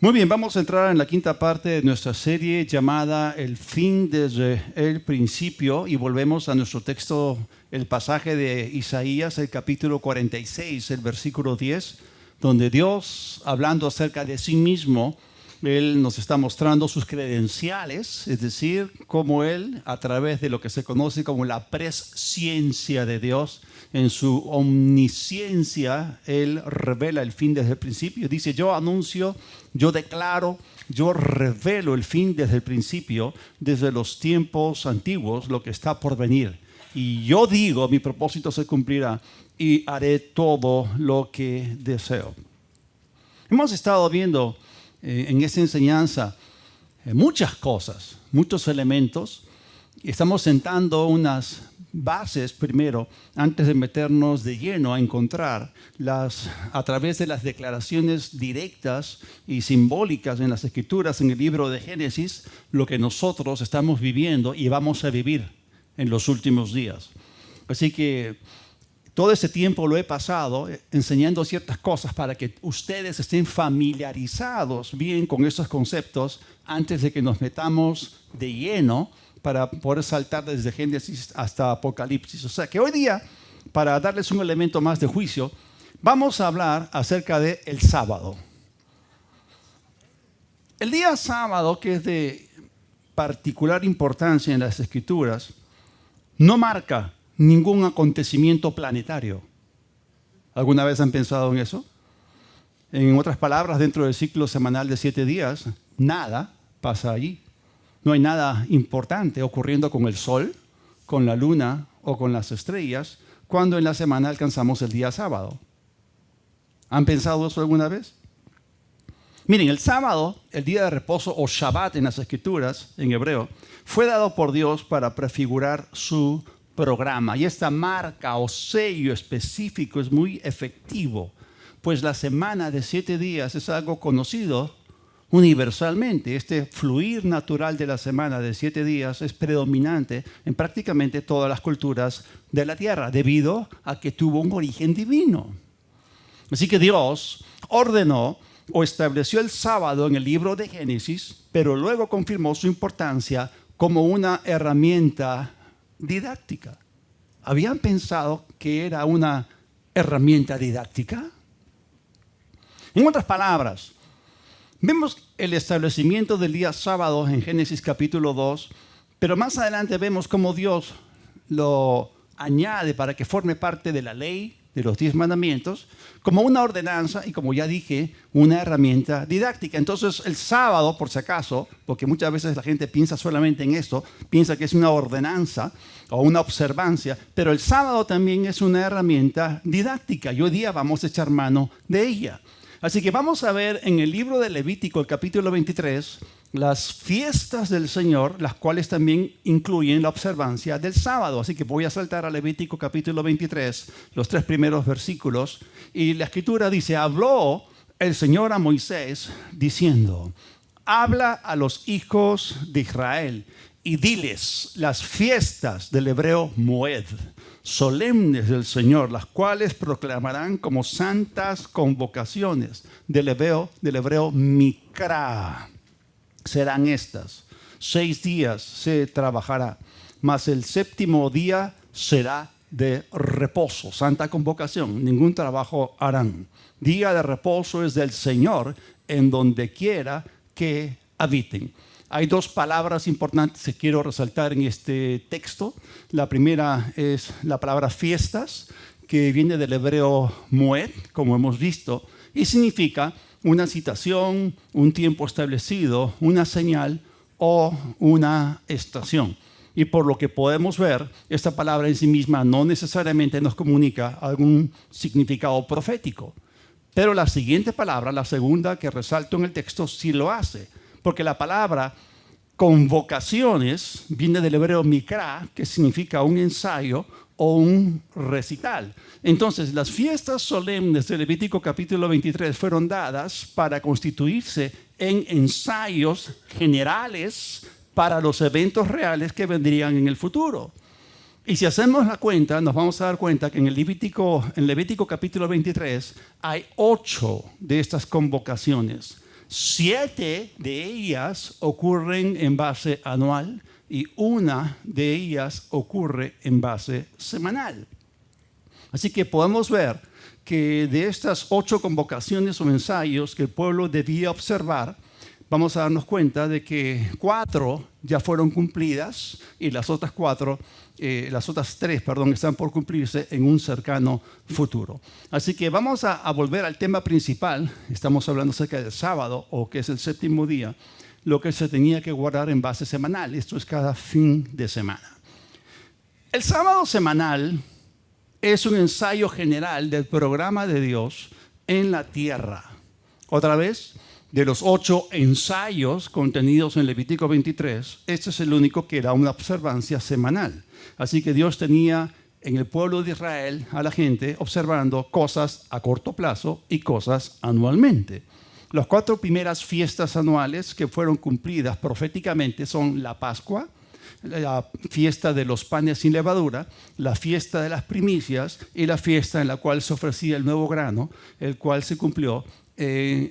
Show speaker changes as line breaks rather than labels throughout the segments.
Muy bien, vamos a entrar en la quinta parte de nuestra serie llamada El fin desde el principio y volvemos a nuestro texto, el pasaje de Isaías, el capítulo 46, el versículo 10, donde Dios, hablando acerca de sí mismo, Él nos está mostrando sus credenciales, es decir, cómo Él, a través de lo que se conoce como la presciencia de Dios, en su omnisciencia, Él revela el fin desde el principio. Dice, yo anuncio, yo declaro, yo revelo el fin desde el principio, desde los tiempos antiguos, lo que está por venir. Y yo digo, mi propósito se cumplirá y haré todo lo que deseo. Hemos estado viendo en esta enseñanza muchas cosas, muchos elementos. Estamos sentando unas bases primero, antes de meternos de lleno a encontrar a través de las declaraciones directas y simbólicas en las Escrituras, en el libro de Génesis, lo que nosotros estamos viviendo y vamos a vivir en los últimos días. Así que todo ese tiempo lo he pasado enseñando ciertas cosas para que ustedes estén familiarizados bien con estos conceptos antes de que nos metamos de lleno para poder saltar desde Génesis hasta Apocalipsis. O sea que hoy día, para darles un elemento más de juicio, vamos a hablar acerca del sábado. El día sábado, que es de particular importancia en las Escrituras, no marca ningún acontecimiento planetario. ¿Alguna vez han pensado en eso? En otras palabras, dentro del ciclo semanal de 7 días, nada pasa allí. No hay nada importante ocurriendo con el sol, con la luna o con las estrellas cuando en la semana alcanzamos el día sábado. ¿Han pensado eso alguna vez? Miren, el sábado, el día de reposo o Shabbat en las Escrituras, en hebreo, fue dado por Dios para prefigurar su programa. Y esta marca o sello específico es muy efectivo, pues la semana de 7 días es algo conocido universalmente. Este fluir natural de la semana de 7 días es predominante en prácticamente todas las culturas de la tierra, debido a que tuvo un origen divino. Así que Dios ordenó o estableció el sábado en el libro de Génesis, pero luego confirmó su importancia como una herramienta didáctica. ¿Habían pensado que era una herramienta didáctica? En otras palabras, vemos el establecimiento del día sábado en Génesis capítulo 2, pero más adelante vemos cómo Dios lo añade para que forme parte de la ley, de los 10 mandamientos, como una ordenanza y, como ya dije, una herramienta didáctica. Entonces, el sábado, por si acaso, porque muchas veces la gente piensa solamente en esto, piensa que es una ordenanza o una observancia, pero el sábado también es una herramienta didáctica y hoy día vamos a echar mano de ella. Así que vamos a ver en el libro de Levítico, el capítulo 23, las fiestas del Señor, las cuales también incluyen la observancia del sábado. Así que voy a saltar a Levítico capítulo 23, los 3 primeros versículos. Y la Escritura dice, habló el Señor a Moisés diciendo, habla a los hijos de Israel y diles las fiestas del hebreo Moed, solemnes del Señor, las cuales proclamarán como santas convocaciones del hebreo Mikra. Serán estas: 6 días se trabajará, mas el 7º día será de reposo, santa convocación, ningún trabajo harán. Día de reposo es del Señor en donde quiera que habiten. Hay 2 palabras importantes que quiero resaltar en este texto. La primera es la palabra fiestas, que viene del hebreo moed, como hemos visto, y significa una citación, un tiempo establecido, una señal o una estación. Y por lo que podemos ver, esta palabra en sí misma no necesariamente nos comunica algún significado profético. Pero la siguiente palabra, la segunda que resalto en el texto, sí lo hace. Porque la palabra convocaciones viene del hebreo mikra, que significa un ensayo o un recital. Entonces, las fiestas solemnes de Levítico capítulo 23 fueron dadas para constituirse en ensayos generales para los eventos reales que vendrían en el futuro. Y si hacemos la cuenta, nos vamos a dar cuenta que en Levítico capítulo 23 hay 8 de estas convocaciones. 7 de ellas ocurren en base anual y una de ellas ocurre en base semanal. Así que podemos ver que de estas 8 convocaciones o ensayos que el pueblo debía observar, vamos a darnos cuenta de que 4 ya fueron cumplidas y las otras 3, están por cumplirse en un cercano futuro. Así que vamos a volver al tema principal. Estamos hablando acerca del sábado, o que es el séptimo día, lo que se tenía que guardar en base semanal. Esto es cada fin de semana. El sábado semanal es un ensayo general del programa de Dios en la tierra. Otra vez, de los 8 ensayos contenidos en Levítico 23, este es el único que era una observancia semanal. Así que Dios tenía en el pueblo de Israel a la gente observando cosas a corto plazo y cosas anualmente. Las 4 primeras fiestas anuales que fueron cumplidas proféticamente son la Pascua, la fiesta de los panes sin levadura, la fiesta de las primicias y la fiesta en la cual se ofrecía el nuevo grano, la cual se cumplió en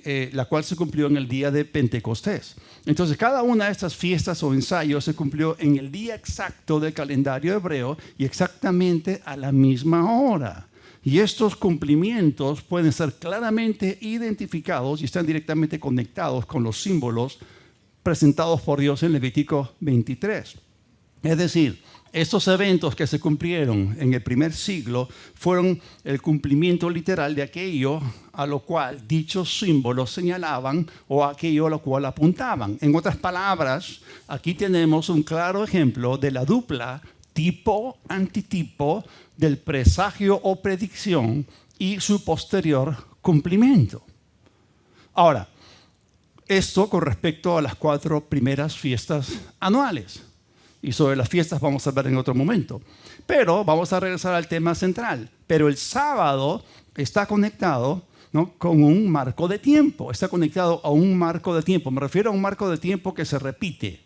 el día de Pentecostés. Entonces, cada una de estas fiestas o ensayos se cumplió en el día exacto del calendario hebreo y exactamente a la misma hora. Y estos cumplimientos pueden ser claramente identificados y están directamente conectados con los símbolos presentados por Dios en Levítico 23. Es decir, estos eventos que se cumplieron en el primer siglo fueron el cumplimiento literal de aquello a lo cual dichos símbolos señalaban o aquello a lo cual apuntaban. En otras palabras, aquí tenemos un claro ejemplo de la dupla tipo-antitipo del presagio o predicción y su posterior cumplimiento. Ahora, esto con respecto a las 4 primeras fiestas anuales. Y sobre las fiestas vamos a hablar en otro momento. Pero vamos a regresar al tema central. Pero el sábado está conectado, ¿no?, con un marco de tiempo. Está conectado a un marco de tiempo. Me refiero a un marco de tiempo que se repite.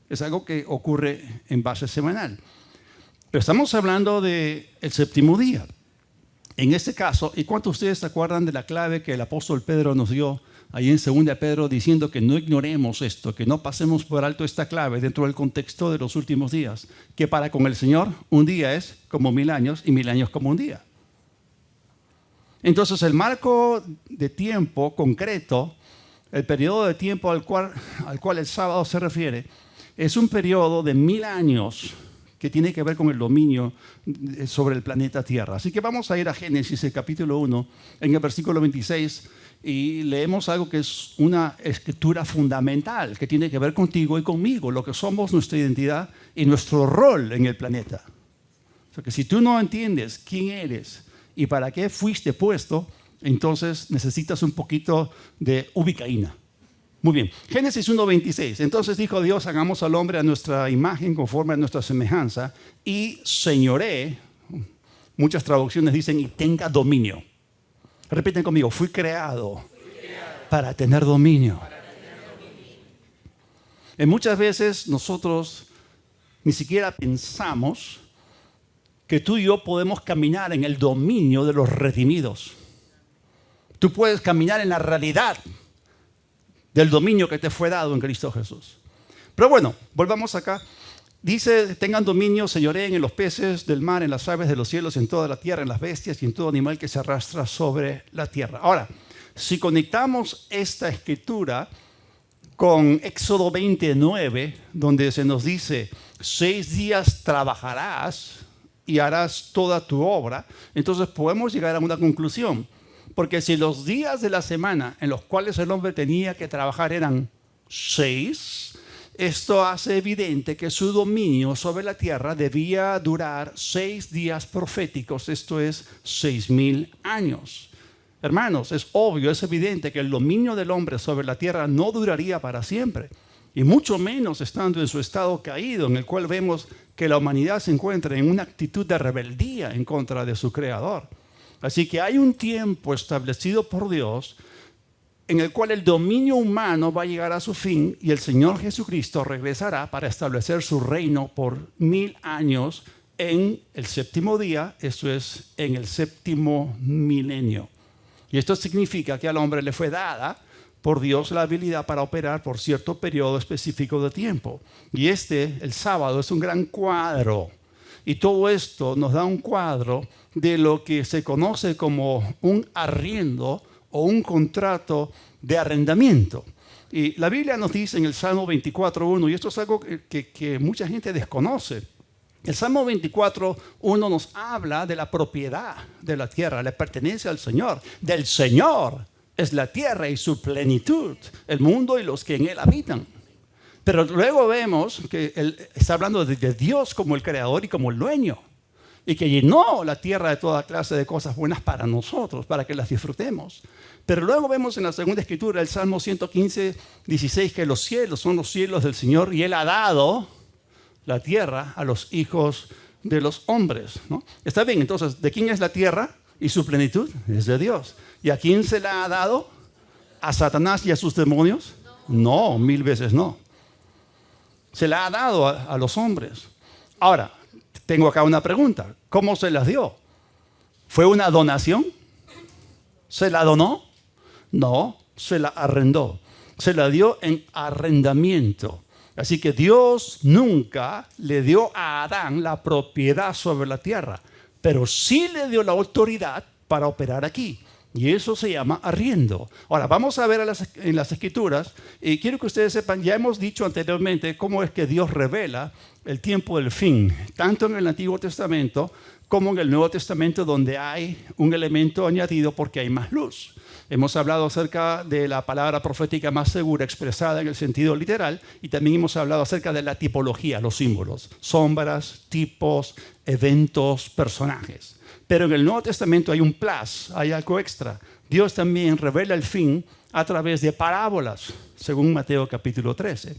Es algo que ocurre en base semanal. Pero estamos hablando del séptimo día. En este caso, ¿y cuántos de ustedes se acuerdan de la clave que el apóstol Pedro nos dio ahí en 2 Pedro, diciendo que no ignoremos esto, que no pasemos por alto esta clave dentro del contexto de los últimos días, que para con el Señor un día es como 1000 años y 1000 años como un día? Entonces el marco de tiempo concreto, el periodo de tiempo al cual el sábado se refiere, es un periodo de 1000 años que tiene que ver con el dominio sobre el planeta Tierra. Así que vamos a ir a Génesis, el capítulo 1, en el versículo 26, y leemos algo que es una escritura fundamental, que tiene que ver contigo y conmigo, lo que somos, nuestra identidad y nuestro rol en el planeta. O sea que si tú no entiendes quién eres y para qué fuiste puesto, entonces necesitas un poquito de ubicaína. Muy bien, Génesis 1:26. Entonces dijo Dios, hagamos al hombre a nuestra imagen, conforme a nuestra semejanza, y señoree, muchas traducciones dicen, y tenga dominio. Repiten conmigo, fui creado para tener dominio. Y muchas veces nosotros ni siquiera pensamos que tú y yo podemos caminar en el dominio de los redimidos. Tú puedes caminar en la realidad del dominio que te fue dado en Cristo Jesús. Pero bueno, volvamos acá. Dice, tengan dominio, señoreen en los peces del mar, en las aves de los cielos, en toda la tierra, en las bestias y en todo animal que se arrastra sobre la tierra. Ahora, si conectamos esta escritura con Éxodo 29, donde se nos dice, 6 días trabajarás y harás toda tu obra, entonces podemos llegar a una conclusión. Porque si los días de la semana en los cuales el hombre tenía que trabajar eran 6, esto hace evidente que su dominio sobre la tierra debía durar 6 días proféticos, esto es 6000 años. Hermanos, es obvio, es evidente que el dominio del hombre sobre la tierra no duraría para siempre. Y mucho menos estando en su estado caído, en el cual vemos que la humanidad se encuentra en una actitud de rebeldía en contra de su Creador. Así que hay un tiempo establecido por Dios en el cual el dominio humano va a llegar a su fin y el Señor Jesucristo regresará para establecer su reino por 1000 años en el séptimo día, esto es, en el séptimo milenio. Y esto significa que al hombre le fue dada por Dios la habilidad para operar por cierto periodo específico de tiempo. Y el sábado, es un gran cuadro. Y todo esto nos da un cuadro de lo que se conoce como un arriendo o un contrato de arrendamiento. Y la Biblia nos dice en el Salmo 24:1, y esto es algo que mucha gente desconoce. El Salmo 24:1 nos habla de la propiedad de la tierra, le pertenece al Señor. Del Señor es la tierra y su plenitud, el mundo y los que en él habitan. Pero luego vemos que él está hablando de Dios como el creador y como el dueño. Y que llenó la tierra de toda clase de cosas buenas para nosotros, para que las disfrutemos. Pero luego vemos en la segunda escritura, el Salmo 115:16, que los cielos son los cielos del Señor y Él ha dado la tierra a los hijos de los hombres, ¿no? Está bien, entonces, ¿de quién es la tierra y su plenitud? Es de Dios. ¿Y a quién se la ha dado? ¿A Satanás y a sus demonios? No, 1000 veces no. Se la ha dado a los hombres. Ahora, tengo acá una pregunta. ¿Cómo se las dio? ¿Fue una donación? ¿Se la donó? No, se la arrendó. Se la dio en arrendamiento. Así que Dios nunca le dio a Adán la propiedad sobre la tierra, pero sí le dio la autoridad para operar aquí. Y eso se llama arriendo. Ahora, vamos a ver en las Escrituras, y quiero que ustedes sepan, ya hemos dicho anteriormente cómo es que Dios revela el tiempo del fin, tanto en el Antiguo Testamento como en el Nuevo Testamento, donde hay un elemento añadido porque hay más luz. Hemos hablado acerca de la palabra profética más segura expresada en el sentido literal, y también hemos hablado acerca de la tipología, los símbolos, sombras, tipos, eventos, personajes. Pero en el Nuevo Testamento hay un plus, hay algo extra. Dios también revela el fin a través de parábolas, según Mateo capítulo 13.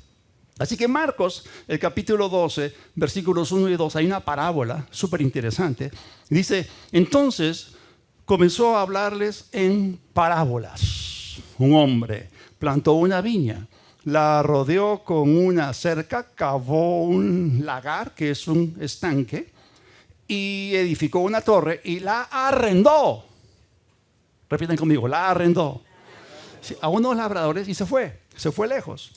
Así que Marcos, el capítulo 12, versículos 1 y 2, hay una parábola súper interesante. Dice, entonces comenzó a hablarles en parábolas. Un hombre plantó una viña, la rodeó con una cerca, cavó un lagar, que es un estanque, y edificó una torre y la arrendó. Repiten conmigo, la arrendó. Sí, a unos labradores y se fue lejos.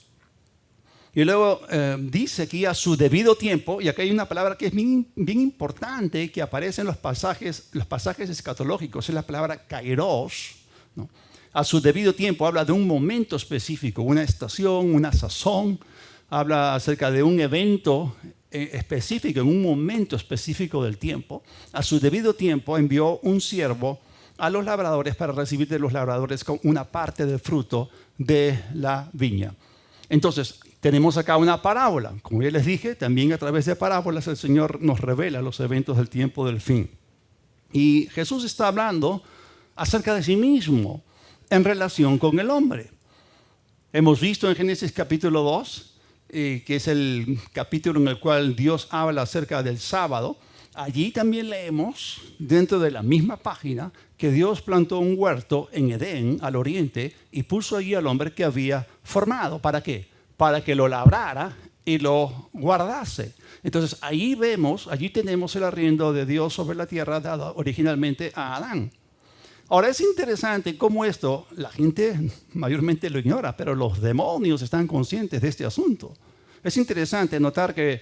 Y luego dice aquí a su debido tiempo, y aquí hay una palabra que es bien importante, que aparece en los pasajes escatológicos, es la palabra kairos, ¿no? A su debido tiempo habla de un momento específico, una estación, una sazón, habla acerca de un evento específico, en un momento específico del tiempo. A su debido tiempo envió un siervo a los labradores para recibir de los labradores una parte del fruto de la viña. Entonces, tenemos acá una parábola. Como ya les dije, también a través de parábolas el Señor nos revela los eventos del tiempo del fin. Y Jesús está hablando acerca de sí mismo en relación con el hombre. Hemos visto en Génesis capítulo 2, que es el capítulo en el cual Dios habla acerca del sábado. Allí también leemos, dentro de la misma página, que Dios plantó un huerto en Edén, al oriente, y puso allí al hombre que había formado. ¿Para qué? Para que lo labrara y lo guardase. Entonces, allí tenemos el arriendo de Dios sobre la tierra dado originalmente a Adán. Ahora, es interesante cómo esto, la gente mayormente lo ignora, pero los demonios están conscientes de este asunto. Es interesante notar que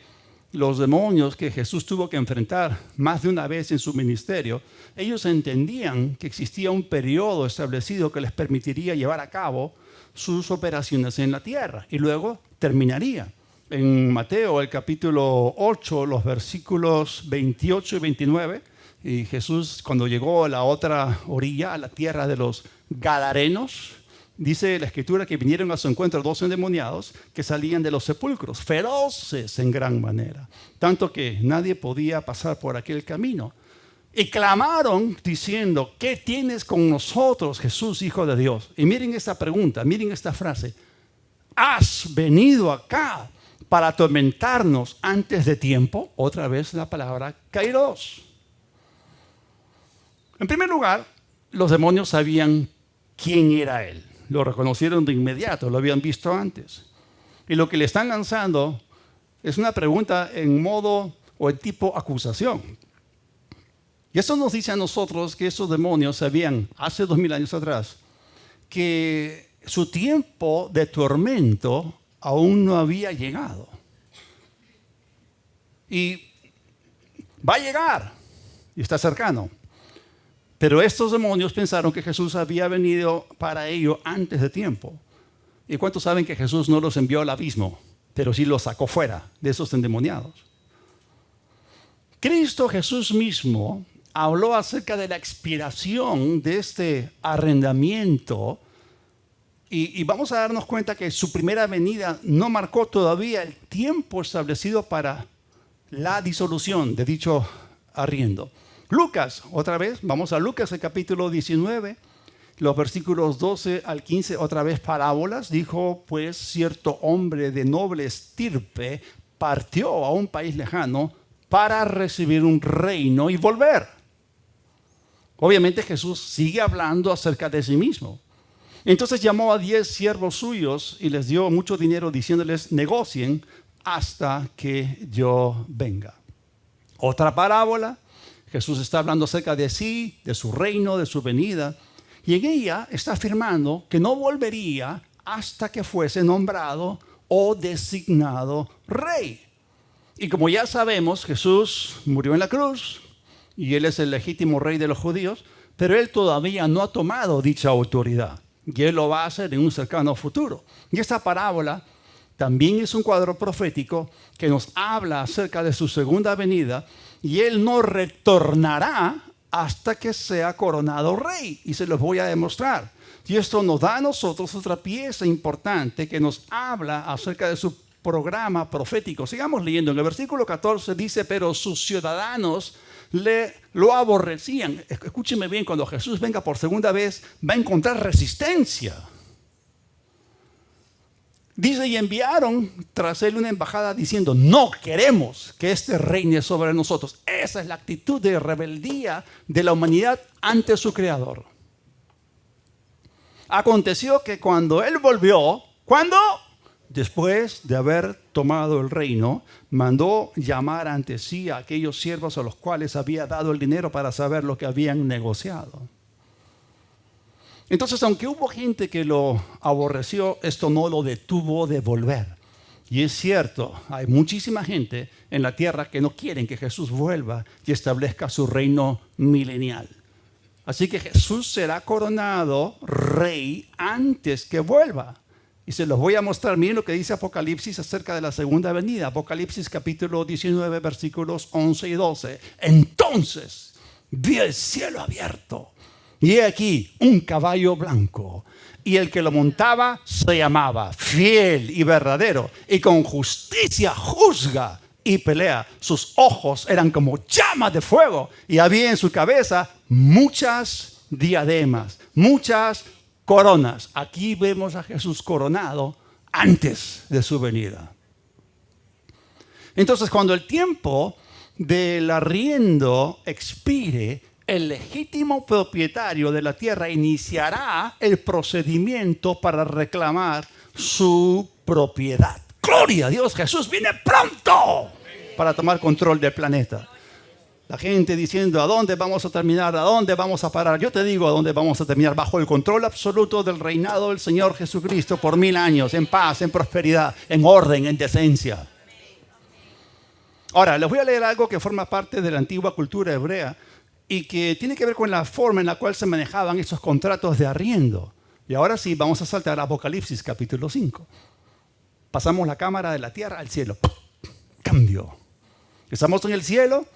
los demonios que Jesús tuvo que enfrentar más de una vez en su ministerio, ellos entendían que existía un periodo establecido que les permitiría llevar a cabo sus operaciones en la tierra y luego terminaría. En Mateo, el capítulo 8, los versículos 28 y 29, y Jesús, cuando llegó a la otra orilla, a la tierra de los Gadarenos, dice la Escritura que vinieron a su encuentro 2 endemoniados que salían de los sepulcros, feroces en gran manera, tanto que nadie podía pasar por aquel camino. Y clamaron diciendo, ¿qué tienes con nosotros, Jesús, Hijo de Dios? Y miren esta pregunta, miren esta frase. ¿Has venido acá para atormentarnos antes de tiempo? Otra vez la palabra kairos. En primer lugar, los demonios sabían quién era él. Lo reconocieron de inmediato, lo habían visto antes. Y lo que le están lanzando es una pregunta en modo o en tipo acusación. Y eso nos dice a nosotros que esos demonios sabían, hace 2000 años atrás, que su tiempo de tormento aún no había llegado. Y va a llegar, y está cercano. Pero estos demonios pensaron que Jesús había venido para ello antes de tiempo. ¿Y cuántos saben que Jesús no los envió al abismo, pero sí los sacó fuera de esos endemoniados? Cristo Jesús mismo habló acerca de la expiración de este arrendamiento y vamos a darnos cuenta que su primera venida no marcó todavía el tiempo establecido para la disolución de dicho arriendo. Lucas, otra vez, vamos a Lucas, el capítulo 19, los versículos 12 al 15, otra vez parábolas. Dijo, pues, cierto hombre de noble estirpe partió a un país lejano para recibir un reino y volver. Obviamente Jesús sigue hablando acerca de sí mismo. Entonces llamó a 10 siervos suyos y les dio mucho dinero diciéndoles, negocien hasta que yo venga. Otra parábola, Jesús está hablando acerca de sí, de su reino, de su venida. Y en ella está afirmando que no volvería hasta que fuese nombrado o designado rey. Y como ya sabemos, Jesús murió en la cruz y Él es el legítimo rey de los judíos, pero Él todavía no ha tomado dicha autoridad. Y Él lo va a hacer en un cercano futuro. Y esta parábola también es un cuadro profético que nos habla acerca de su segunda venida y Él no retornará hasta que sea coronado rey. Y se los voy a demostrar. Y esto nos da a nosotros otra pieza importante que nos habla acerca de su programa profético. Sigamos leyendo. En el versículo 14 dice, pero sus ciudadanos lo aborrecían. Escúcheme bien, cuando Jesús venga por segunda vez, va a encontrar resistencia. Dice, y enviaron tras él una embajada diciendo, no queremos que este reine sobre nosotros. Esa es la actitud de rebeldía de la humanidad ante su creador. Aconteció que cuando él volvió, ¿cuándo? Después de haber tomado el reino, mandó llamar ante sí a aquellos siervos a los cuales había dado el dinero para saber lo que habían negociado. Entonces, aunque hubo gente que lo aborreció, esto no lo detuvo de volver. Y es cierto, hay muchísima gente en la tierra que no quieren que Jesús vuelva y establezca su reino milenial. Así que Jesús será coronado rey antes que vuelva. Y se los voy a mostrar. Miren lo que dice Apocalipsis acerca de la segunda venida. Apocalipsis capítulo 19, versículos 11 y 12. Entonces vi el cielo abierto. Y he aquí un caballo blanco. Y el que lo montaba se llamaba Fiel y Verdadero. Y con justicia juzga y pelea. Sus ojos eran como llamas de fuego. Y había en su cabeza muchas diademas, muchas coronas. Aquí vemos a Jesús coronado antes de su venida. Entonces, cuando el tiempo del arriendo expire, el legítimo propietario de la tierra iniciará el procedimiento para reclamar su propiedad. ¡Gloria a Dios! Jesús viene pronto para tomar control del planeta. La gente diciendo, ¿a dónde vamos a terminar? ¿A dónde vamos a parar? Yo te digo a dónde vamos a terminar. Bajo el control absoluto del reinado del Señor Jesucristo por 1000 años, en paz, en prosperidad, en orden, en decencia. Ahora, les voy a leer algo que forma parte de la antigua cultura hebrea y que tiene que ver con la forma en la cual se manejaban esos contratos de arriendo. Y ahora sí, vamos a saltar a Apocalipsis capítulo 5. Pasamos la cámara de la tierra al cielo. Cambio. Estamos en el cielo.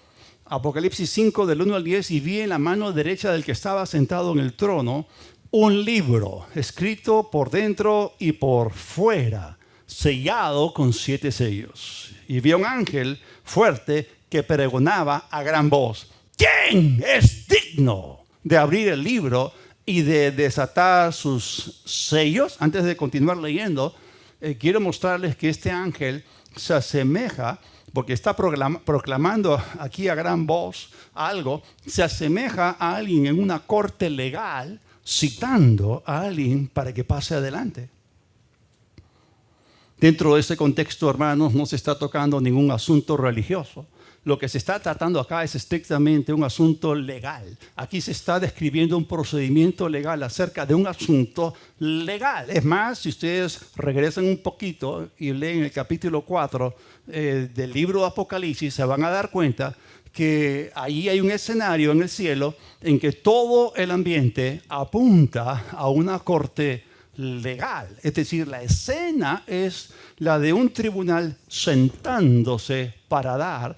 Apocalipsis 5 del 1 al 10, y vi en la mano derecha del que estaba sentado en el trono un libro escrito por dentro y por fuera, sellado con 7 sellos. Y vi a un ángel fuerte que pregonaba a gran voz, ¿quién es digno de abrir el libro y de desatar sus sellos? Antes de continuar leyendo, quiero mostrarles que este ángel se asemeja, porque está proclamando aquí a gran voz algo, se asemeja a alguien en una corte legal, citando a alguien para que pase adelante. Dentro de ese contexto, hermanos, no se está tocando ningún asunto religioso, lo que se está tratando acá es estrictamente un asunto legal. Aquí se está describiendo un procedimiento legal acerca de un asunto legal. Es más, si ustedes regresan un poquito y leen el capítulo 4 del libro de Apocalipsis, se van a dar cuenta que ahí hay un escenario en el cielo en que todo el ambiente apunta a una corte legal. Es decir, la escena es la de un tribunal sentándose para dar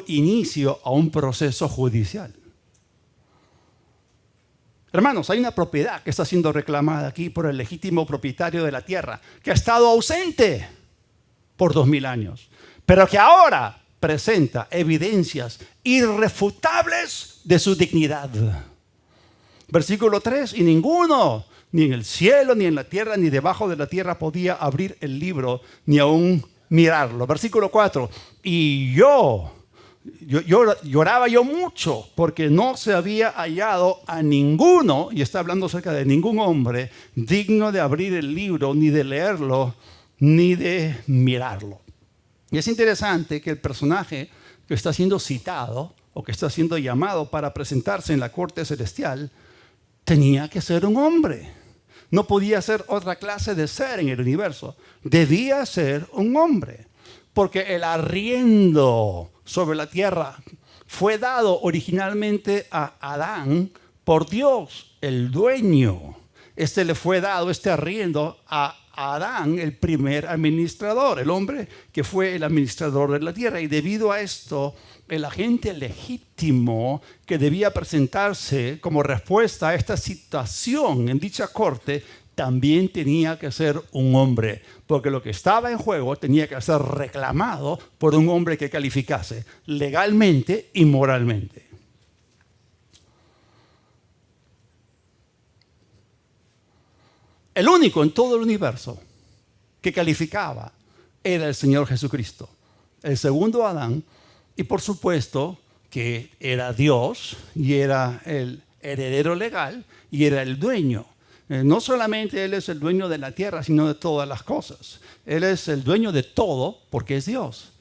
inicio a un proceso judicial. Hermanos, hay una propiedad que está siendo reclamada aquí por el legítimo propietario de la tierra, que ha estado ausente por 2000 años, pero que ahora presenta evidencias irrefutables de su dignidad. Versículo 3, y ninguno, ni en el cielo, ni en la tierra, ni debajo de la tierra podía abrir el libro, ni aún mirarlo. Versículo 4, y lloraba yo mucho, porque no se había hallado a ninguno, y está hablando acerca de ningún hombre, digno de abrir el libro, ni de leerlo, ni de mirarlo. Y es interesante que el personaje que está siendo citado o que está siendo llamado para presentarse en la corte celestial tenía que ser un hombre. No podía ser otra clase de ser en el universo. Debía ser un hombre. Porque el arriendo sobre la tierra fue dado originalmente a Adán por Dios, el dueño. Le fue dado este arriendo a Adán, el primer administrador, el hombre que fue el administrador de la tierra. Y debido a esto, el agente legítimo que debía presentarse como respuesta a esta situación en dicha corte también tenía que ser un hombre, porque lo que estaba en juego tenía que ser reclamado por un hombre que calificase legalmente y moralmente. El único en todo el universo que calificaba era el Señor Jesucristo, el segundo Adán, y por supuesto que era Dios y era el heredero legal y era el dueño. No solamente Él es el dueño de la tierra, sino de todas las cosas. Él es el dueño de todo porque es Dios,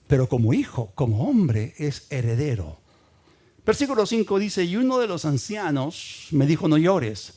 pero como hijo, como hombre, es heredero. Versículo 5 dice, y uno de los ancianos me dijo, no llores.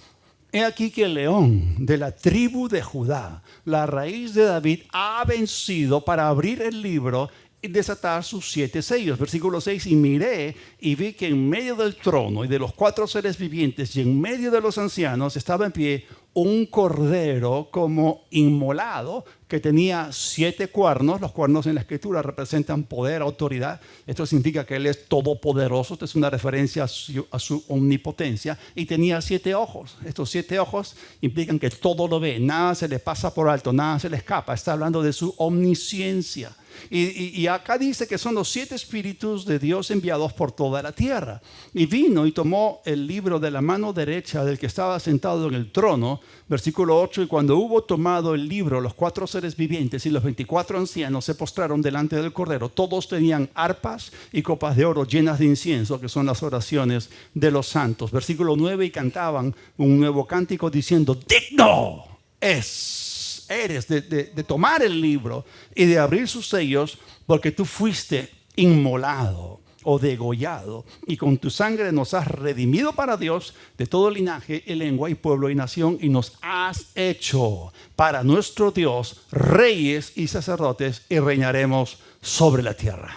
He aquí que el león de la tribu de Judá, la raíz de David, ha vencido para abrir el libro y desatar sus 7 sellos. Versículo 6, y miré y vi que en medio del trono y de los 4 seres vivientes y en medio de los ancianos estaba en pie un cordero como inmolado que tenía 7 cuernos. Los cuernos en la escritura representan poder, autoridad. Esto significa que Él es todopoderoso. Esto es una referencia a su omnipotencia. Y tenía 7 ojos. Estos 7 ojos implican que todo lo ve. Nada se le pasa por alto, nada se le escapa. Está hablando de su omnisciencia. Y acá dice que son los 7 espíritus de Dios enviados por toda la tierra. Y vino y tomó el libro de la mano derecha del que estaba sentado en el trono. Versículo 8, y cuando hubo tomado el libro, los 4 seres vivientes y los 24 ancianos se postraron delante del Cordero. Todos tenían arpas y copas de oro llenas de incienso, que son las oraciones de los santos. Versículo 9, y cantaban un nuevo cántico diciendo, digno eres de tomar el libro y de abrir sus sellos, porque tú fuiste inmolado o degollado, y con tu sangre nos has redimido para Dios de todo linaje y lengua y pueblo y nación, y nos has hecho para nuestro Dios reyes y sacerdotes, y reinaremos sobre la tierra.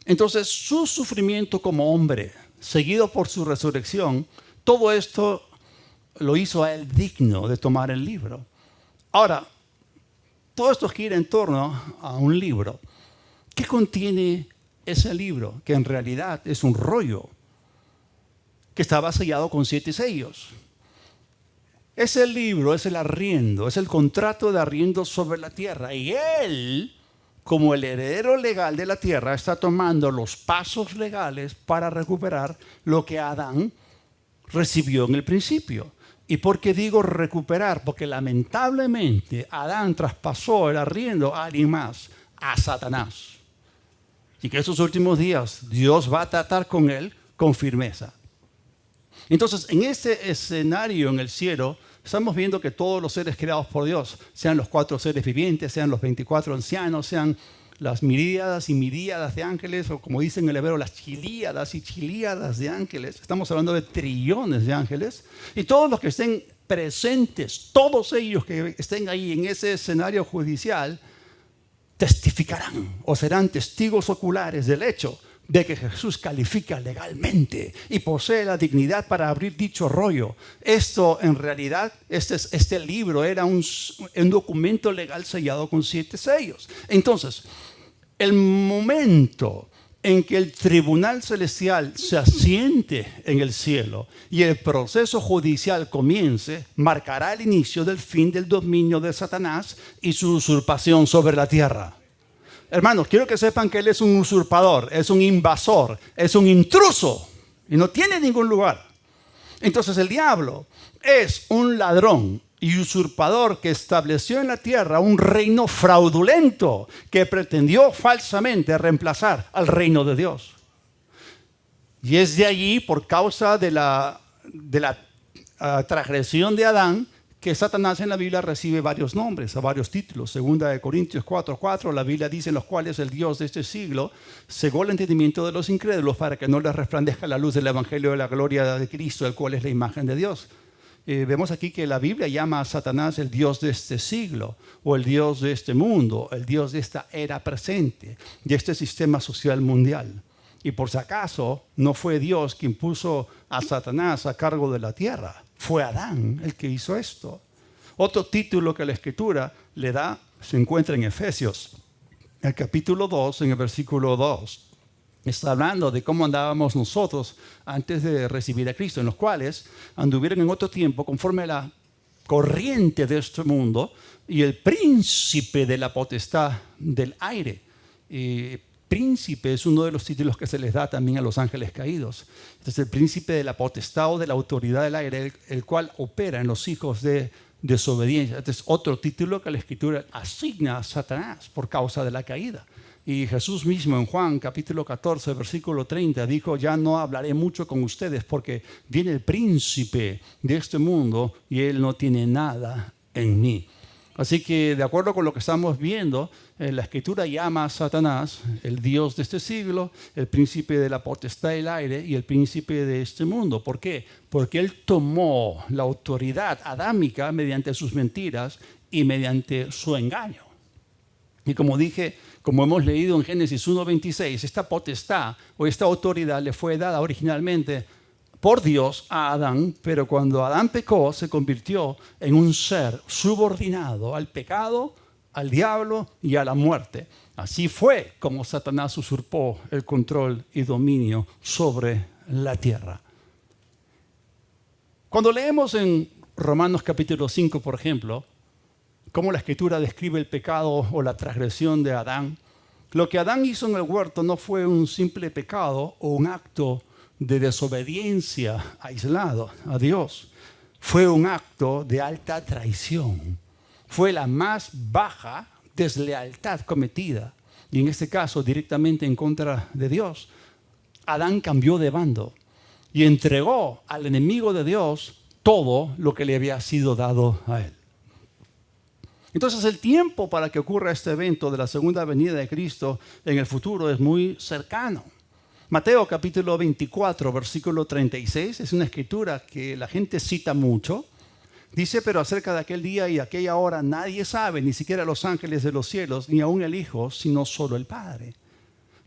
Entonces, su sufrimiento como hombre, seguido por su resurrección, todo esto lo hizo a él digno de tomar el libro. Ahora, todo esto gira en torno a un libro. ¿Qué contiene ese libro? Que en realidad es un rollo que estaba sellado con 7 sellos. Ese libro es el arriendo, es el contrato de arriendo sobre la tierra. Y él, como el heredero legal de la tierra, está tomando los pasos legales para recuperar lo que Adán recibió en el principio. ¿Y por qué digo recuperar? Porque lamentablemente Adán traspasó el arriendo a alguien más, a Satanás. Y que esos últimos días Dios va a tratar con él con firmeza. Entonces, en este escenario en el cielo, estamos viendo que todos los seres creados por Dios, sean los 4 seres vivientes, sean los 24 ancianos, sean las miríadas y miríadas de ángeles, o como dicen en el hebreo, las chilíadas y chilíadas de ángeles. Estamos hablando de trillones de ángeles. Y todos los que estén presentes, todos ellos que estén ahí en ese escenario judicial, testificarán o serán testigos oculares del hecho de que Jesús califica legalmente y posee la dignidad para abrir dicho rollo. Esto, en realidad, este libro era un documento legal sellado con 7 sellos. Entonces, el momento en que el tribunal celestial se asiente en el cielo y el proceso judicial comience, marcará el inicio del fin del dominio de Satanás y su usurpación sobre la tierra. Hermanos, quiero que sepan que él es un usurpador, es un invasor, es un intruso y no tiene ningún lugar. Entonces el diablo es un ladrón y usurpador que estableció en la tierra un reino fraudulento que pretendió falsamente reemplazar al reino de Dios. Y es de allí, por causa de la transgresión de Adán, que Satanás en la Biblia recibe varios nombres, varios títulos. Segunda de Corintios 4:4, la Biblia dice en los cuales el Dios de este siglo cegó el entendimiento de los incrédulos para que no les resplandezca la luz del evangelio de la gloria de Cristo, el cual es la imagen de Dios. Vemos aquí que la Biblia llama a Satanás el Dios de este siglo, o el Dios de este mundo, el Dios de esta era presente, de este sistema social mundial. Y por si acaso, no fue Dios quien puso a Satanás a cargo de la tierra. Fue Adán el que hizo esto. Otro título que la Escritura le da se encuentra en Efesios, el capítulo 2, en el versículo 2. Está hablando de cómo andábamos nosotros antes de recibir a Cristo, en los cuales anduvieron en otro tiempo conforme a la corriente de este mundo y el príncipe de la potestad del aire. Príncipe es uno de los títulos que se les da también a los ángeles caídos. Entonces, el príncipe de la potestad o de la autoridad del aire, el cual opera en los hijos de desobediencia. Este es otro título que la Escritura asigna a Satanás por causa de la caída. Y Jesús mismo en Juan capítulo 14, versículo 30, dijo: ya no hablaré mucho con ustedes porque viene el príncipe de este mundo y él no tiene nada en mí. Así que, de acuerdo con lo que estamos viendo, la Escritura llama a Satanás el Dios de este siglo, el príncipe de la potestad del aire y el príncipe de este mundo. ¿Por qué? Porque él tomó la autoridad adámica mediante sus mentiras y mediante su engaño. Y como dije, como hemos leído en Génesis 1:26, esta potestad o esta autoridad le fue dada originalmente por Dios a Adán, pero cuando Adán pecó se convirtió en un ser subordinado al pecado, al diablo y a la muerte. Así fue como Satanás usurpó el control y dominio sobre la tierra. Cuando leemos en Romanos capítulo 5, por ejemplo, cómo la Escritura describe el pecado o la transgresión de Adán, lo que Adán hizo en el huerto no fue un simple pecado o un acto de desobediencia aislado a Dios. Fue un acto de alta traición. Fue la más baja deslealtad cometida, y en este caso directamente en contra de Dios. Adán cambió de bando y entregó al enemigo de Dios todo lo que le había sido dado a él. Entonces el tiempo para que ocurra este evento de la segunda venida de Cristo en el futuro es muy cercano. Mateo capítulo 24, versículo 36, es una escritura que la gente cita mucho. Dice: pero acerca de aquel día y aquella hora nadie sabe, ni siquiera los ángeles de los cielos, ni aún el Hijo, sino solo el Padre.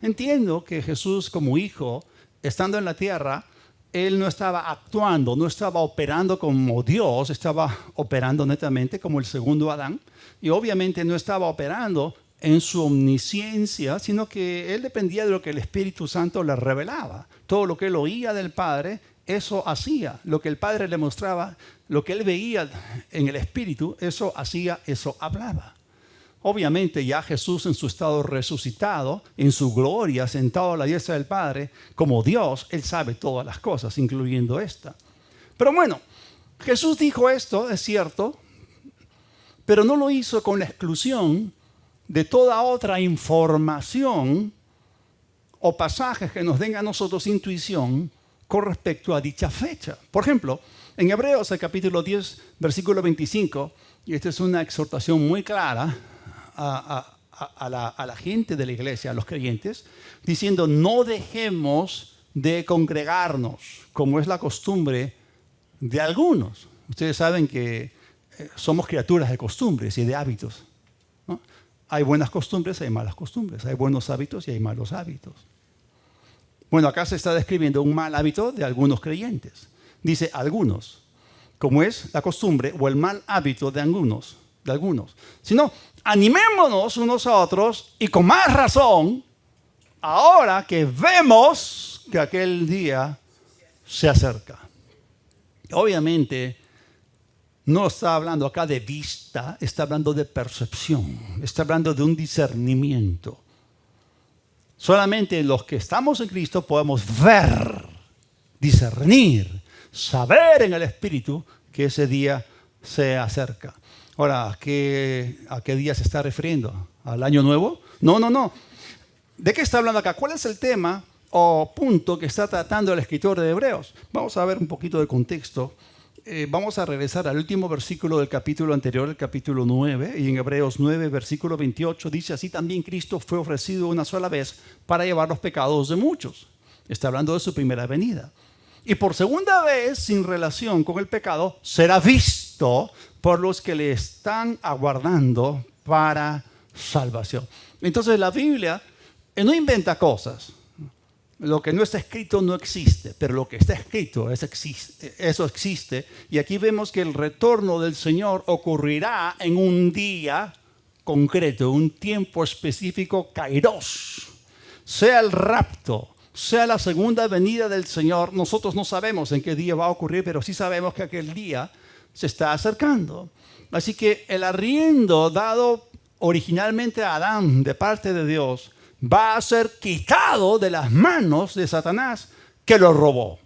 Entiendo que Jesús como Hijo, estando en la tierra, Él no estaba actuando, no estaba operando como Dios, estaba operando netamente como el segundo Adán. Y obviamente no estaba operando en su omnisciencia, sino que Él dependía de lo que el Espíritu Santo le revelaba. Todo lo que Él oía del Padre, eso hacía. Lo que el Padre le mostraba, lo que Él veía en el Espíritu, eso hacía, eso hablaba. Obviamente ya Jesús en su estado resucitado, en su gloria, sentado a la diestra del Padre, como Dios, Él sabe todas las cosas, incluyendo esta. Pero bueno, Jesús dijo esto, es cierto, pero no lo hizo con la exclusión de toda otra información o pasajes que nos den a nosotros intuición con respecto a dicha fecha. Por ejemplo, en Hebreos, el capítulo 10, versículo 25, y esta es una exhortación muy clara a a la gente de la iglesia, a los creyentes, diciendo no dejemos de congregarnos, como es la costumbre de algunos. Ustedes saben que somos criaturas de costumbres y de hábitos, ¿no? Hay buenas costumbres, hay malas costumbres, hay buenos hábitos y hay malos hábitos. Bueno, acá se está describiendo un mal hábito de algunos creyentes. Dice algunos, como es la costumbre o el mal hábito de algunos. Sino, animémonos unos a otros y con más razón, ahora que vemos que aquel día se acerca. Obviamente, no está hablando acá de vista, está hablando de percepción, está hablando de un discernimiento. Solamente los que estamos en Cristo podemos ver, discernir, saber en el Espíritu que ese día se acerca. Ahora, ¿a qué día se está refiriendo? ¿Al año nuevo? No. ¿De qué está hablando acá? ¿Cuál es el tema o punto que está tratando el escritor de Hebreos? Vamos a ver un poquito de contexto. Vamos a regresar al último versículo del capítulo anterior, el capítulo 9, y en Hebreos 9, versículo 28, dice así: también Cristo fue ofrecido una sola vez para llevar los pecados de muchos. Está hablando de su primera venida. Y por segunda vez, sin relación con el pecado, será visto por los que le están aguardando para salvación. Entonces la Biblia no inventa cosas. Lo que no está escrito no existe, pero lo que está escrito eso existe. Y aquí vemos que el retorno del Señor ocurrirá en un día concreto, un tiempo específico, kairos. Sea el rapto, sea la segunda venida del Señor, nosotros no sabemos en qué día va a ocurrir, pero sí sabemos que aquel día se está acercando. Así que el arriendo dado originalmente a Adán de parte de Dios va a ser quitado de las manos de Satanás, que lo robó.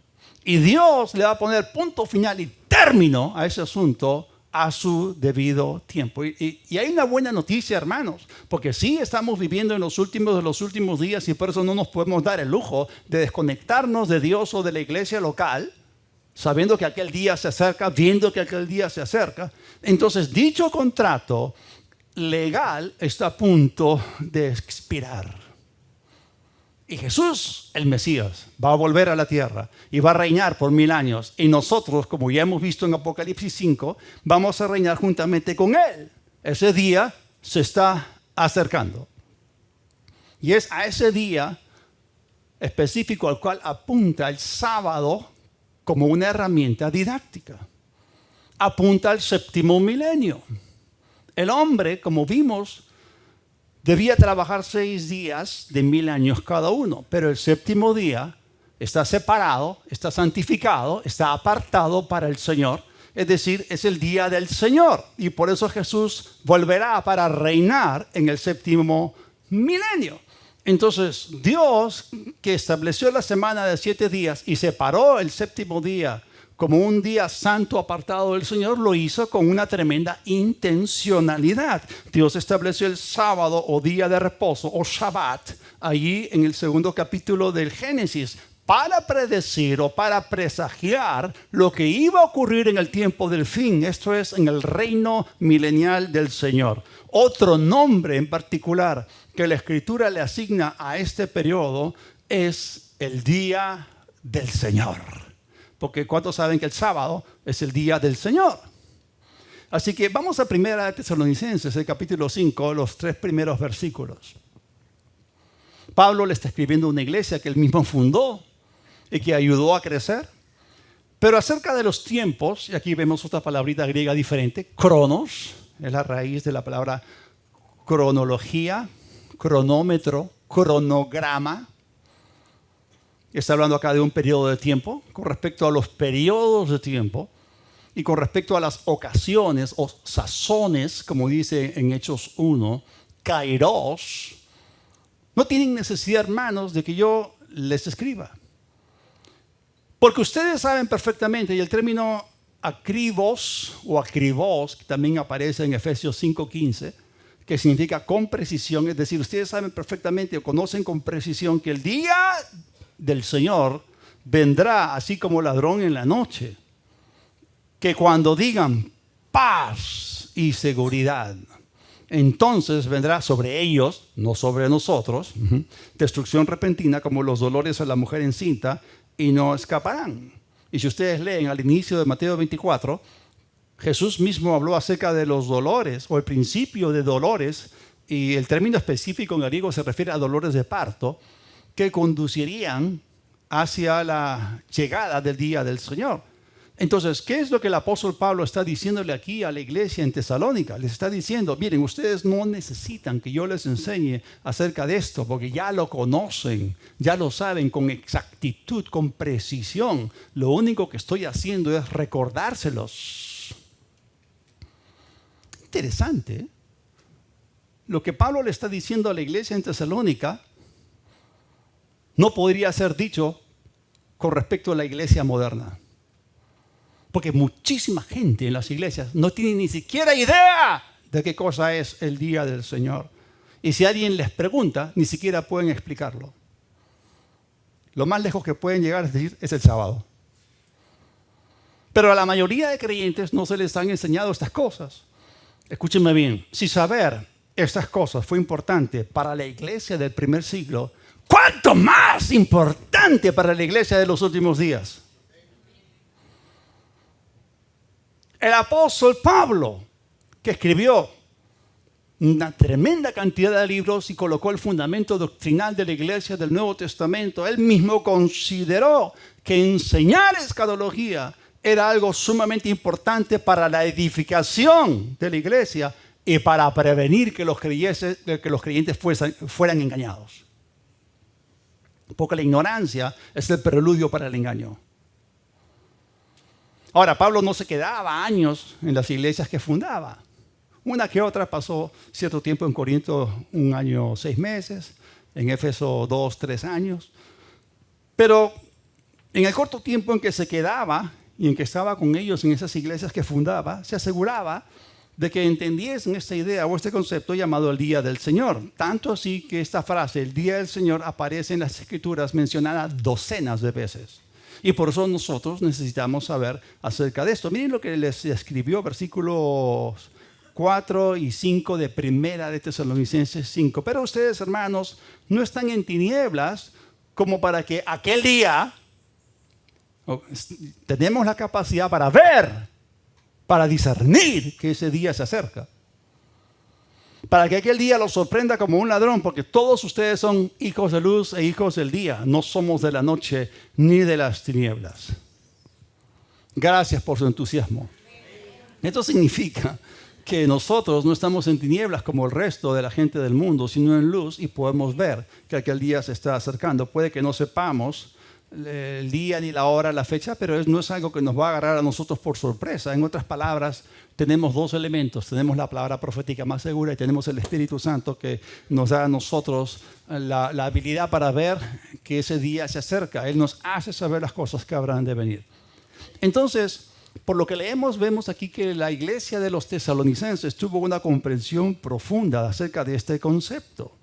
Y Dios le va a poner punto final y término a ese asunto a su debido tiempo. Y hay una buena noticia, hermanos, porque sí estamos viviendo en los últimos de los últimos días y por eso no nos podemos dar el lujo de desconectarnos de Dios o de la iglesia local, sabiendo que aquel día se acerca, viendo que aquel día se acerca. Entonces, dicho contrato legal está a punto de expirar. Y Jesús, el Mesías, va a volver a la tierra y va a reinar por 1000 años. Y nosotros, como ya hemos visto en Apocalipsis 5, vamos a reinar juntamente con Él. Ese día se está acercando. Y es a ese día específico al cual apunta el sábado como una herramienta didáctica. Apunta al séptimo milenio. El hombre, como vimos, debía trabajar 6 días de 1000 años cada uno, pero el séptimo día está separado, está santificado, está apartado para el Señor, es decir, es el día del Señor. Y por eso Jesús volverá para reinar en el séptimo milenio. Entonces, Dios, que estableció la semana de 7 días y separó el séptimo día como un día santo apartado del Señor, lo hizo con una tremenda intencionalidad. Dios estableció el sábado o día de reposo o Shabbat allí en el 2º capítulo del Génesis para predecir o para presagiar lo que iba a ocurrir en el tiempo del fin, esto es, en el reino milenial del Señor. Otro nombre en particular que la Escritura le asigna a este periodo es el día del Señor. Porque ¿cuántos saben que el sábado es el día del Señor? Así que vamos a 1 Tesalonicenses, el capítulo 5, los 3 primeros versículos. Pablo le está escribiendo a una iglesia que él mismo fundó y que ayudó a crecer. Pero acerca de los tiempos, y aquí vemos otra palabrita griega diferente, cronos, es la raíz de la palabra cronología, cronómetro, cronograma. Está hablando acá de un periodo de tiempo. Con respecto a los periodos de tiempo y con respecto a las ocasiones o sazones, como dice en Hechos 1, kairos, no tienen necesidad, hermanos, de que yo les escriba. Porque ustedes saben perfectamente, y el término akribos o akribos, que también aparece en Efesios 5:15, que significa con precisión, es decir, ustedes saben perfectamente o conocen con precisión que el día del Señor vendrá así como ladrón en la noche, que cuando digan paz y seguridad, entonces vendrá sobre ellos, no sobre nosotros, destrucción repentina como los dolores a la mujer encinta y no escaparán. Y si ustedes leen al inicio de Mateo 24, Jesús mismo habló acerca de los dolores o el principio de dolores, y el término específico en griego se refiere a dolores de parto que conducirían hacia la llegada del día del Señor. Entonces, ¿qué es lo que el apóstol Pablo está diciéndole aquí a la iglesia en Tesalónica? Les está diciendo, miren, ustedes no necesitan que yo les enseñe acerca de esto, porque ya lo conocen, ya lo saben con exactitud, con precisión. Lo único que estoy haciendo es recordárselos. Interesante, ¿eh? Lo que Pablo le está diciendo a la iglesia en Tesalónica no podría ser dicho con respecto a la iglesia moderna. Porque muchísima gente en las iglesias no tiene ni siquiera idea de qué cosa es el día del Señor. Y si alguien les pregunta, ni siquiera pueden explicarlo. Lo más lejos que pueden llegar es decir, es el sábado. Pero a la mayoría de creyentes no se les han enseñado estas cosas. Escúchenme bien, si saber estas cosas fue importante para la iglesia del primer siglo, ¿cuánto más importante para la iglesia de los últimos días? El apóstol Pablo, que escribió una tremenda cantidad de libros y colocó el fundamento doctrinal de la iglesia del Nuevo Testamento, él mismo consideró que enseñar escatología era algo sumamente importante para la edificación de la iglesia y para prevenir que los creyentes fueran engañados. Porque la ignorancia es el preludio para el engaño. Ahora, Pablo no se quedaba años en las iglesias que fundaba. Una que otra pasó cierto tiempo en Corinto, 1 año 6 meses, en Éfeso 2, 3 años. Pero en el corto tiempo en que se quedaba y en que estaba con ellos en esas iglesias que fundaba, se aseguraba de que entendiesen esta idea o este concepto llamado el Día del Señor. Tanto así que esta frase, el Día del Señor, aparece en las Escrituras mencionada docenas de veces. Y por eso nosotros necesitamos saber acerca de esto. Miren lo que les escribió versículos 4 y 5 de Primera de Tesalonicenses 5. Pero ustedes, hermanos, no están en tinieblas como para que aquel día tenemos la capacidad para ver, para discernir que ese día se acerca. Para que aquel día los sorprenda como un ladrón, porque todos ustedes son hijos de luz e hijos del día. No somos de la noche ni de las tinieblas. Gracias por su entusiasmo. Esto significa que nosotros no estamos en tinieblas como el resto de la gente del mundo, sino en luz, y podemos ver que aquel día se está acercando. Puede que no sepamos el día ni la hora, la fecha, pero no es algo que nos va a agarrar a nosotros por sorpresa. En otras palabras, tenemos dos elementos. Tenemos la palabra profética más segura y tenemos el Espíritu Santo que nos da a nosotros la habilidad para ver que ese día se acerca. Él nos hace saber las cosas que habrán de venir. Entonces, por lo que leemos, vemos aquí que la iglesia de los tesalonicenses tuvo una comprensión profunda acerca de este concepto.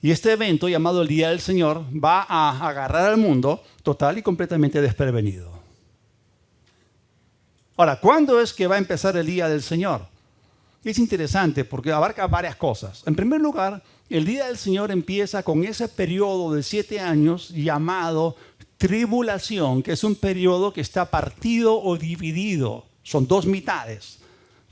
Y este evento llamado el Día del Señor va a agarrar al mundo total y completamente desprevenido. Ahora, ¿cuándo es que va a empezar el Día del Señor? Es interesante porque abarca varias cosas. En primer lugar, el Día del Señor empieza con ese periodo de 7 años llamado tribulación, que es un periodo que está partido o dividido. Son 2 mitades.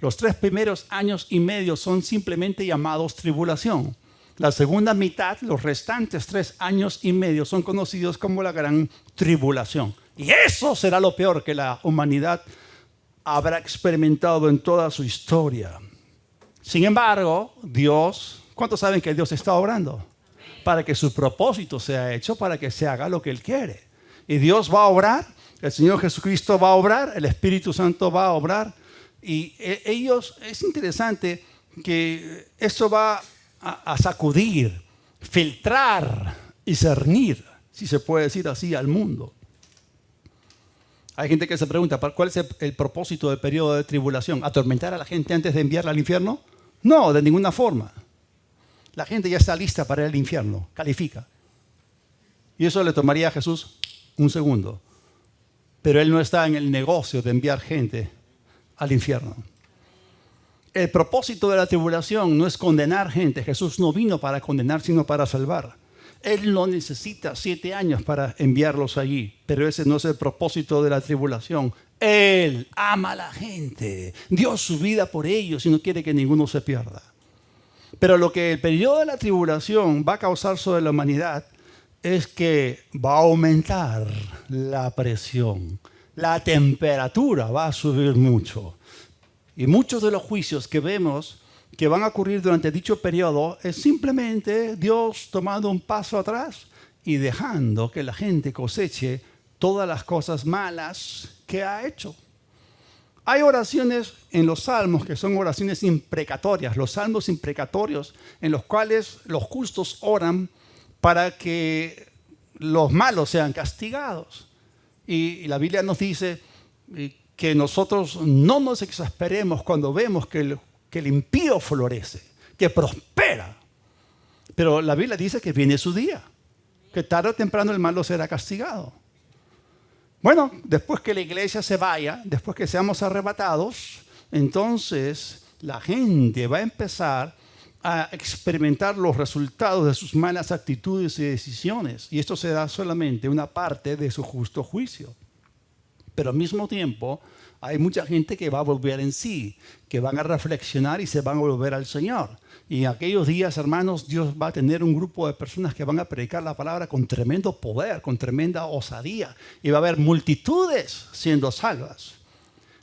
Los 3 primeros años y medio son simplemente llamados tribulación. La segunda mitad, los restantes 3 años y medio, son conocidos como la gran tribulación. Y eso será lo peor que la humanidad habrá experimentado en toda su historia. Sin embargo, Dios, ¿cuántos saben que Dios está obrando? Para que su propósito sea hecho, para que se haga lo que Él quiere. Y Dios va a obrar, el Señor Jesucristo va a obrar, el Espíritu Santo va a obrar. Y ellos, es interesante que esto va a sacudir, filtrar y cernir, si se puede decir así, al mundo. Hay gente que se pregunta, ¿cuál es el propósito del periodo de tribulación? ¿Atormentar a la gente antes de enviarla al infierno? No, de ninguna forma. La gente ya está lista para ir al infierno, califica. Y eso le tomaría a Jesús 1 segundo. Pero Él no está en el negocio de enviar gente al infierno. El propósito de la tribulación no es condenar gente. Jesús no vino para condenar, sino para salvar. Él no necesita 7 años para enviarlos allí, pero ese no es el propósito de la tribulación. Él ama a la gente, dio su vida por ellos y no quiere que ninguno se pierda. Pero lo que el periodo de la tribulación va a causar sobre la humanidad es que va a aumentar la presión. La temperatura va a subir mucho. Y muchos de los juicios que vemos que van a ocurrir durante dicho periodo es simplemente Dios tomando un paso atrás y dejando que la gente coseche todas las cosas malas que ha hecho. Hay oraciones en los salmos que son oraciones imprecatorias, los salmos imprecatorios en los cuales los justos oran para que los malos sean castigados. Y la Biblia nos dice que nosotros no nos exasperemos cuando vemos que el impío florece, que prospera. Pero la Biblia dice que viene su día, que tarde o temprano el malo será castigado. Bueno, después que la iglesia se vaya, después que seamos arrebatados, entonces la gente va a empezar a experimentar los resultados de sus malas actitudes y decisiones. Y esto será solamente una parte de su justo juicio. Pero al mismo tiempo hay mucha gente que va a volver en sí, que van a reflexionar y se van a volver al Señor. Y en aquellos días, hermanos, Dios va a tener un grupo de personas que van a predicar la palabra con tremendo poder, con tremenda osadía. Y va a haber multitudes siendo salvas.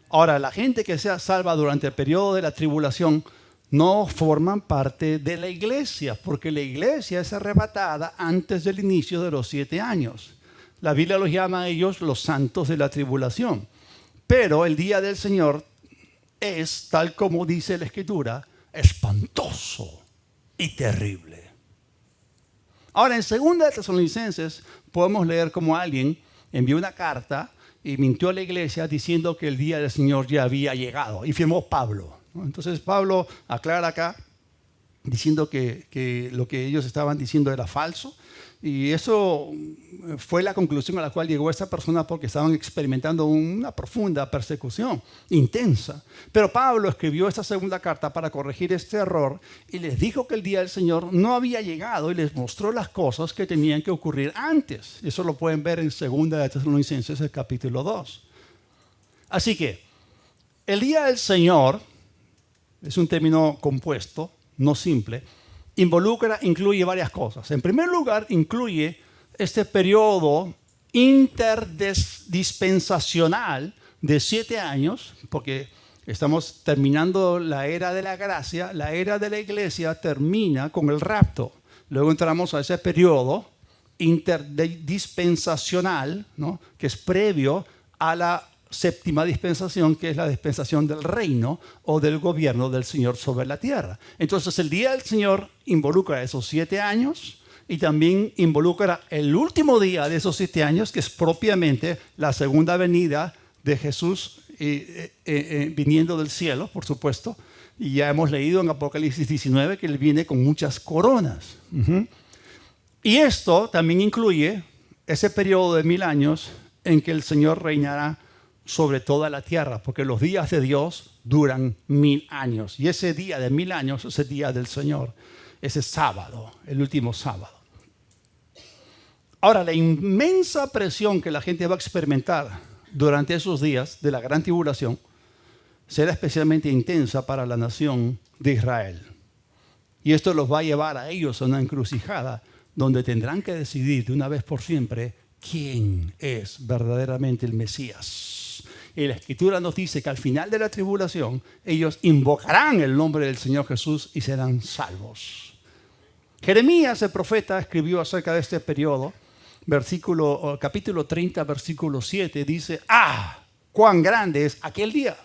Ahora, la gente que sea salva durante el periodo de la tribulación no forman parte de la iglesia, porque la iglesia es arrebatada antes del inicio de los 7 años. La Biblia los llama a ellos los santos de la tribulación. Pero el día del Señor es, tal como dice la Escritura, espantoso y terrible. Ahora, en 2 de Tesalonicenses podemos leer cómo alguien envió una carta y mintió a la iglesia diciendo que el día del Señor ya había llegado. Y firmó Pablo, ¿no? Entonces Pablo aclara acá diciendo que lo que ellos estaban diciendo era falso. Y eso fue la conclusión a la cual llegó esta persona porque estaban experimentando una profunda persecución, intensa. Pero Pablo escribió esta segunda carta para corregir este error y les dijo que el día del Señor no había llegado y les mostró las cosas que tenían que ocurrir antes. Eso lo pueden ver en 2 de Tesalonicenses, el capítulo 2. Así que el día del Señor es un término compuesto, no simple. Incluye varias cosas. En primer lugar, incluye este periodo interdispensacional de 7 años, porque estamos terminando la era de la gracia, la era de la iglesia termina con el rapto. Luego entramos a ese periodo interdispensacional, ¿no?, que es previo a la séptima dispensación, que es la dispensación del reino o del gobierno del Señor sobre la tierra. Entonces el día del Señor involucra esos 7 años y también involucra el último día de esos 7 años, que es propiamente la segunda venida de Jesús viniendo del cielo, por supuesto. Y ya hemos leído en Apocalipsis 19 que Él viene con muchas coronas. Y esto también incluye ese periodo de 1000 años en que el Señor reinará sobre toda la tierra, porque los días de Dios duran 1000 años. Y ese día de 1000 años es el día del Señor, ese sábado, el último sábado. Ahora, la inmensa presión que la gente va a experimentar durante esos días de la gran tribulación será especialmente intensa para la nación de Israel. Y esto los va a llevar a ellos a una encrucijada donde tendrán que decidir de una vez por siempre quién es verdaderamente el Mesías. Y la Escritura nos dice que al final de la tribulación ellos invocarán el nombre del Señor Jesús y serán salvos. Jeremías, el profeta, escribió acerca de este periodo, capítulo 30, versículo 7, dice: ¡ah! ¡Cuán grande es aquel día!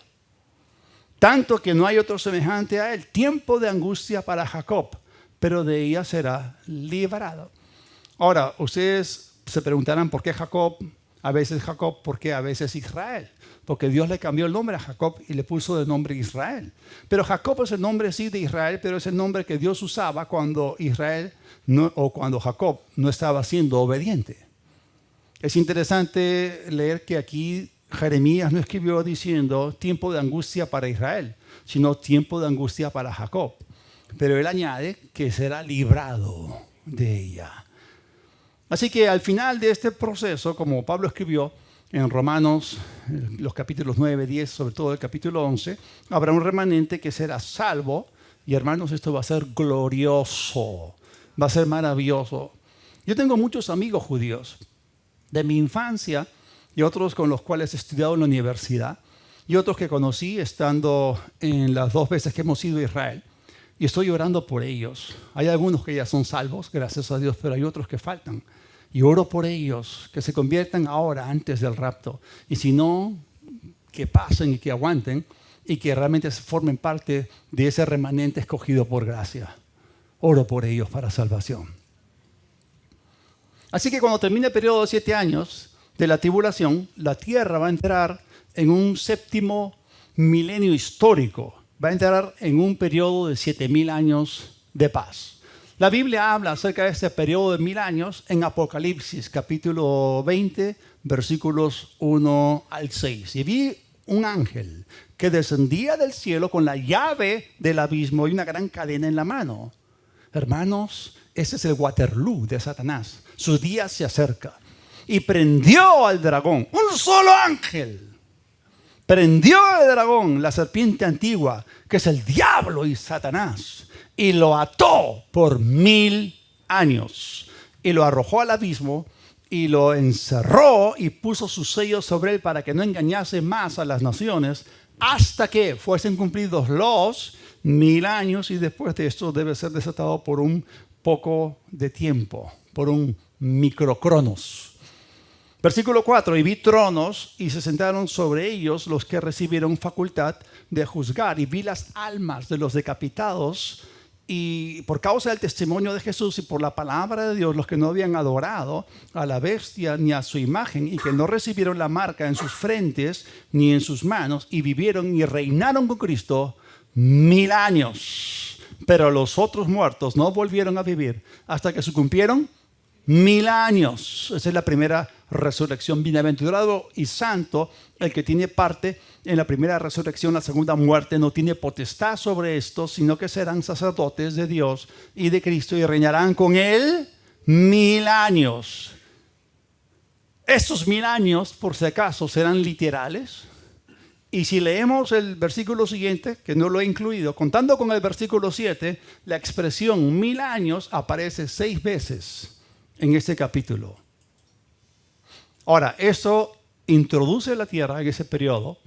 Tanto que no hay otro semejante a él. Tiempo de angustia para Jacob, pero de ella será librado. Ahora, ustedes se preguntarán por qué Jacob, a veces Jacob, por qué a veces Israel. Porque Dios le cambió el nombre a Jacob y le puso de nombre Israel. Pero Jacob es el nombre sí de Israel, pero es el nombre que Dios usaba cuando cuando Jacob no estaba siendo obediente. Es interesante leer que aquí Jeremías no escribió diciendo tiempo de angustia para Israel, sino tiempo de angustia para Jacob. Pero él añade que será librado de ella. Así que al final de este proceso, como Pablo escribió en Romanos, los capítulos 9, 10, sobre todo el capítulo 11, habrá un remanente que será salvo. Y hermanos, esto va a ser glorioso, va a ser maravilloso. Yo tengo muchos amigos judíos de mi infancia y otros con los cuales he estudiado en la universidad y otros que conocí estando en las 2 veces que hemos ido a Israel. Y estoy orando por ellos. Hay algunos que ya son salvos, gracias a Dios, pero hay otros que faltan. Y oro por ellos, que se conviertan ahora, antes del rapto. Y si no, que pasen y que aguanten y que realmente formen parte de ese remanente escogido por gracia. Oro por ellos para salvación. Así que cuando termine el periodo de 7 años de la tribulación, la tierra va a entrar en un 7º milenio histórico. Va a entrar en un periodo de 7,000 años de paz. La Biblia habla acerca de este periodo de 1000 años en Apocalipsis, capítulo 20, versículos 1 al 6. Y vi un ángel que descendía del cielo con la llave del abismo y una gran cadena en la mano. Hermanos, ese es el Waterloo de Satanás. Su día se acerca. Y prendió al dragón, un solo ángel. Prendió al dragón, la serpiente antigua, que es el diablo y Satanás, y lo ató por 1000 años. Y lo arrojó al abismo y lo encerró y puso sus sellos sobre él para que no engañase más a las naciones hasta que fuesen cumplidos los 1000 años. Y después de esto debe ser desatado por un poco de tiempo, por un microcronos. Versículo 4, y vi tronos y se sentaron sobre ellos los que recibieron facultad de juzgar. Y vi las almas de los decapitados y por causa del testimonio de Jesús y por la palabra de Dios, los que no habían adorado a la bestia ni a su imagen y que no recibieron la marca en sus frentes ni en sus manos y vivieron y reinaron con Cristo 1000 años. Pero los otros muertos no volvieron a vivir hasta que se cumplieron 1000 años. Esa es la primera resurrección. Bienaventurado y santo el que tiene parte en la primera resurrección. La segunda muerte no tiene potestad sobre esto, sino que serán sacerdotes de Dios y de Cristo y reinarán con él 1000 años. Estos 1000 años, por si acaso, serán literales. Y si leemos el versículo siguiente, que no lo he incluido, contando con el versículo 7, la expresión 1000 años aparece 6 veces en este capítulo. Ahora, eso introduce la tierra en ese periodo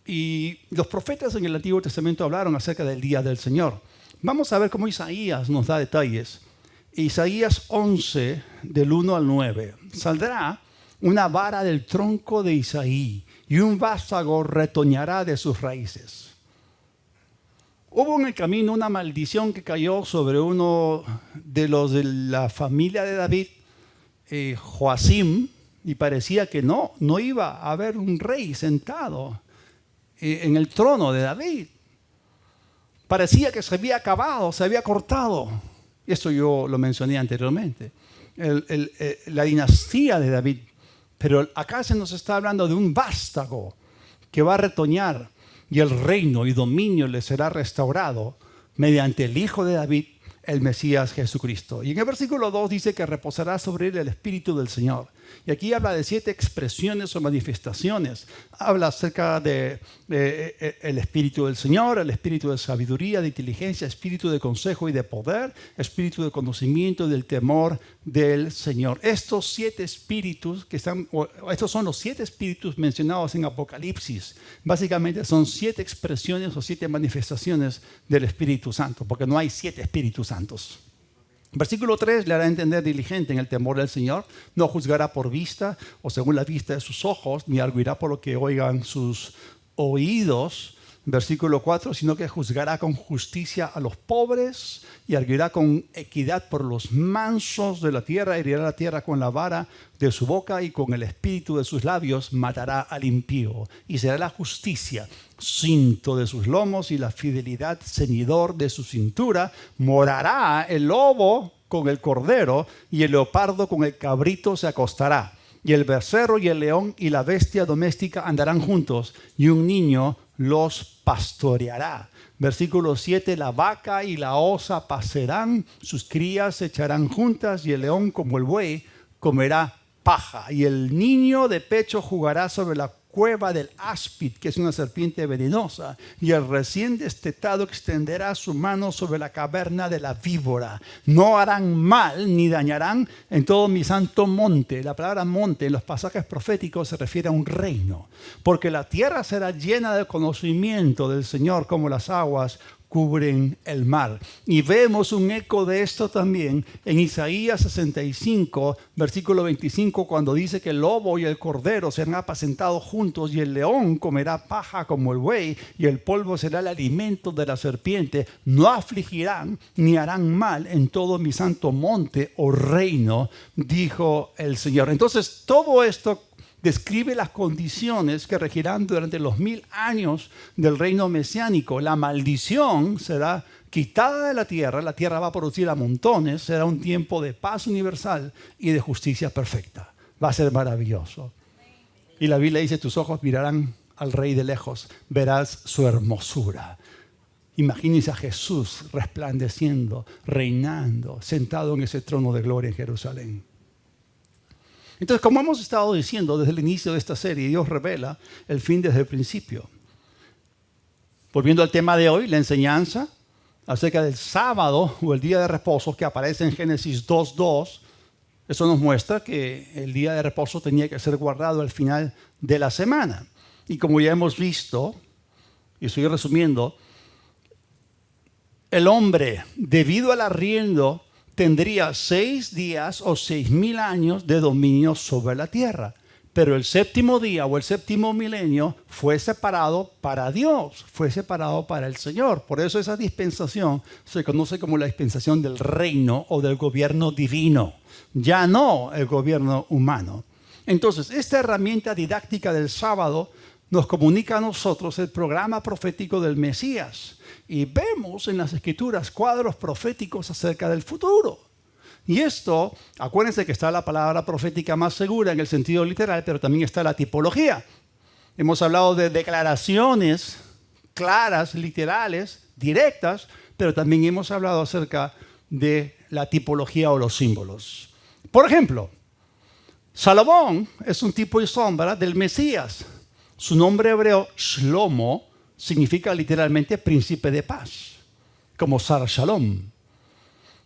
y los profetas en el Antiguo Testamento hablaron acerca del día del Señor. Vamos a ver cómo Isaías nos da detalles. Isaías 11, del 1 al 9. Saldrá una vara del tronco de Isaí y un vástago retoñará de sus raíces. Hubo en el camino una maldición que cayó sobre uno de los de la familia de David, Joacim, y parecía que no iba a haber un rey sentado en el trono de David. Parecía que se había acabado, se había cortado. Esto yo lo mencioné anteriormente. La dinastía de David. Pero acá se nos está hablando de un vástago que va a retoñar y el reino y dominio le será restaurado mediante el Hijo de David, el Mesías Jesucristo. Y en el versículo 2 dice que reposará sobre él el Espíritu del Señor. Y aquí habla de 7 expresiones o manifestaciones. Habla acerca de el Espíritu del Señor, el Espíritu de sabiduría, de inteligencia, Espíritu de consejo y de poder, Espíritu de conocimiento y del temor del Señor. Estos 7 espíritus estos son los 7 espíritus mencionados en Apocalipsis. Básicamente son 7 expresiones o 7 manifestaciones del Espíritu Santo, porque no hay 7 Espíritus Santos. Versículo 3 le hará entender diligente en el temor del Señor. No juzgará por vista o según la vista de sus ojos, ni arguirá por lo que oigan sus oídos. Versículo 4, sino que juzgará con justicia a los pobres y arguirá con equidad por los mansos de la tierra. Herirá la tierra con la vara de su boca y con el espíritu de sus labios matará al impío. Y será la justicia cinto de sus lomos y la fidelidad ceñidor de su cintura. Morará el lobo con el cordero y el leopardo con el cabrito se acostará. Y el becerro y el león y la bestia doméstica andarán juntos, y un niño los pastoreará. Versículo 7, la vaca y la osa pasarán, sus crías se echarán juntas, y el león como el buey comerá paja. Y el niño de pecho jugará sobre la cueva del áspid, que es una serpiente venenosa, y el recién destetado extenderá su mano sobre la caverna de la víbora. No harán mal ni dañarán en todo mi santo monte. La palabra monte en los pasajes proféticos se refiere a un reino, porque la tierra será llena de conocimiento del Señor como las aguas cubren el mar. Y vemos un eco de esto también en Isaías 65, versículo 25, cuando dice que el lobo y el cordero serán apacentados juntos y el león comerá paja como el buey y el polvo será el alimento de la serpiente. No afligirán ni harán mal en todo mi santo monte o reino, dijo el Señor. Entonces, todo esto describe las condiciones que regirán durante los 1000 años del reino mesiánico. La maldición será quitada de la tierra va a producir a montones, será un tiempo de paz universal y de justicia perfecta. Va a ser maravilloso. Y la Biblia dice, tus ojos mirarán al Rey de lejos, verás su hermosura. Imagínense a Jesús resplandeciendo, reinando, sentado en ese trono de gloria en Jerusalén. Entonces, como hemos estado diciendo desde el inicio de esta serie, Dios revela el fin desde el principio. Volviendo al tema de hoy, la enseñanza acerca del sábado o el día de reposo que aparece en Génesis 2:2, eso nos muestra que el día de reposo tenía que ser guardado al final de la semana. Y como ya hemos visto, y estoy resumiendo, el hombre, debido al arriendo, tendría 6 días o 6000 años de dominio sobre la tierra. Pero el séptimo día o el séptimo milenio fue separado para Dios, fue separado para el Señor. Por eso esa dispensación se conoce como la dispensación del reino o del gobierno divino, ya no el gobierno humano. Entonces, esta herramienta didáctica del sábado nos comunica a nosotros el programa profético del Mesías. Y vemos en las Escrituras cuadros proféticos acerca del futuro. Y esto, acuérdense que está la palabra profética más segura en el sentido literal, pero también está la tipología. Hemos hablado de declaraciones claras, literales, directas, pero también hemos hablado acerca de la tipología o los símbolos. Por ejemplo, Salomón es un tipo y sombra del Mesías. Su nombre hebreo, Shlomo, significa literalmente príncipe de paz, como Sar Shalom.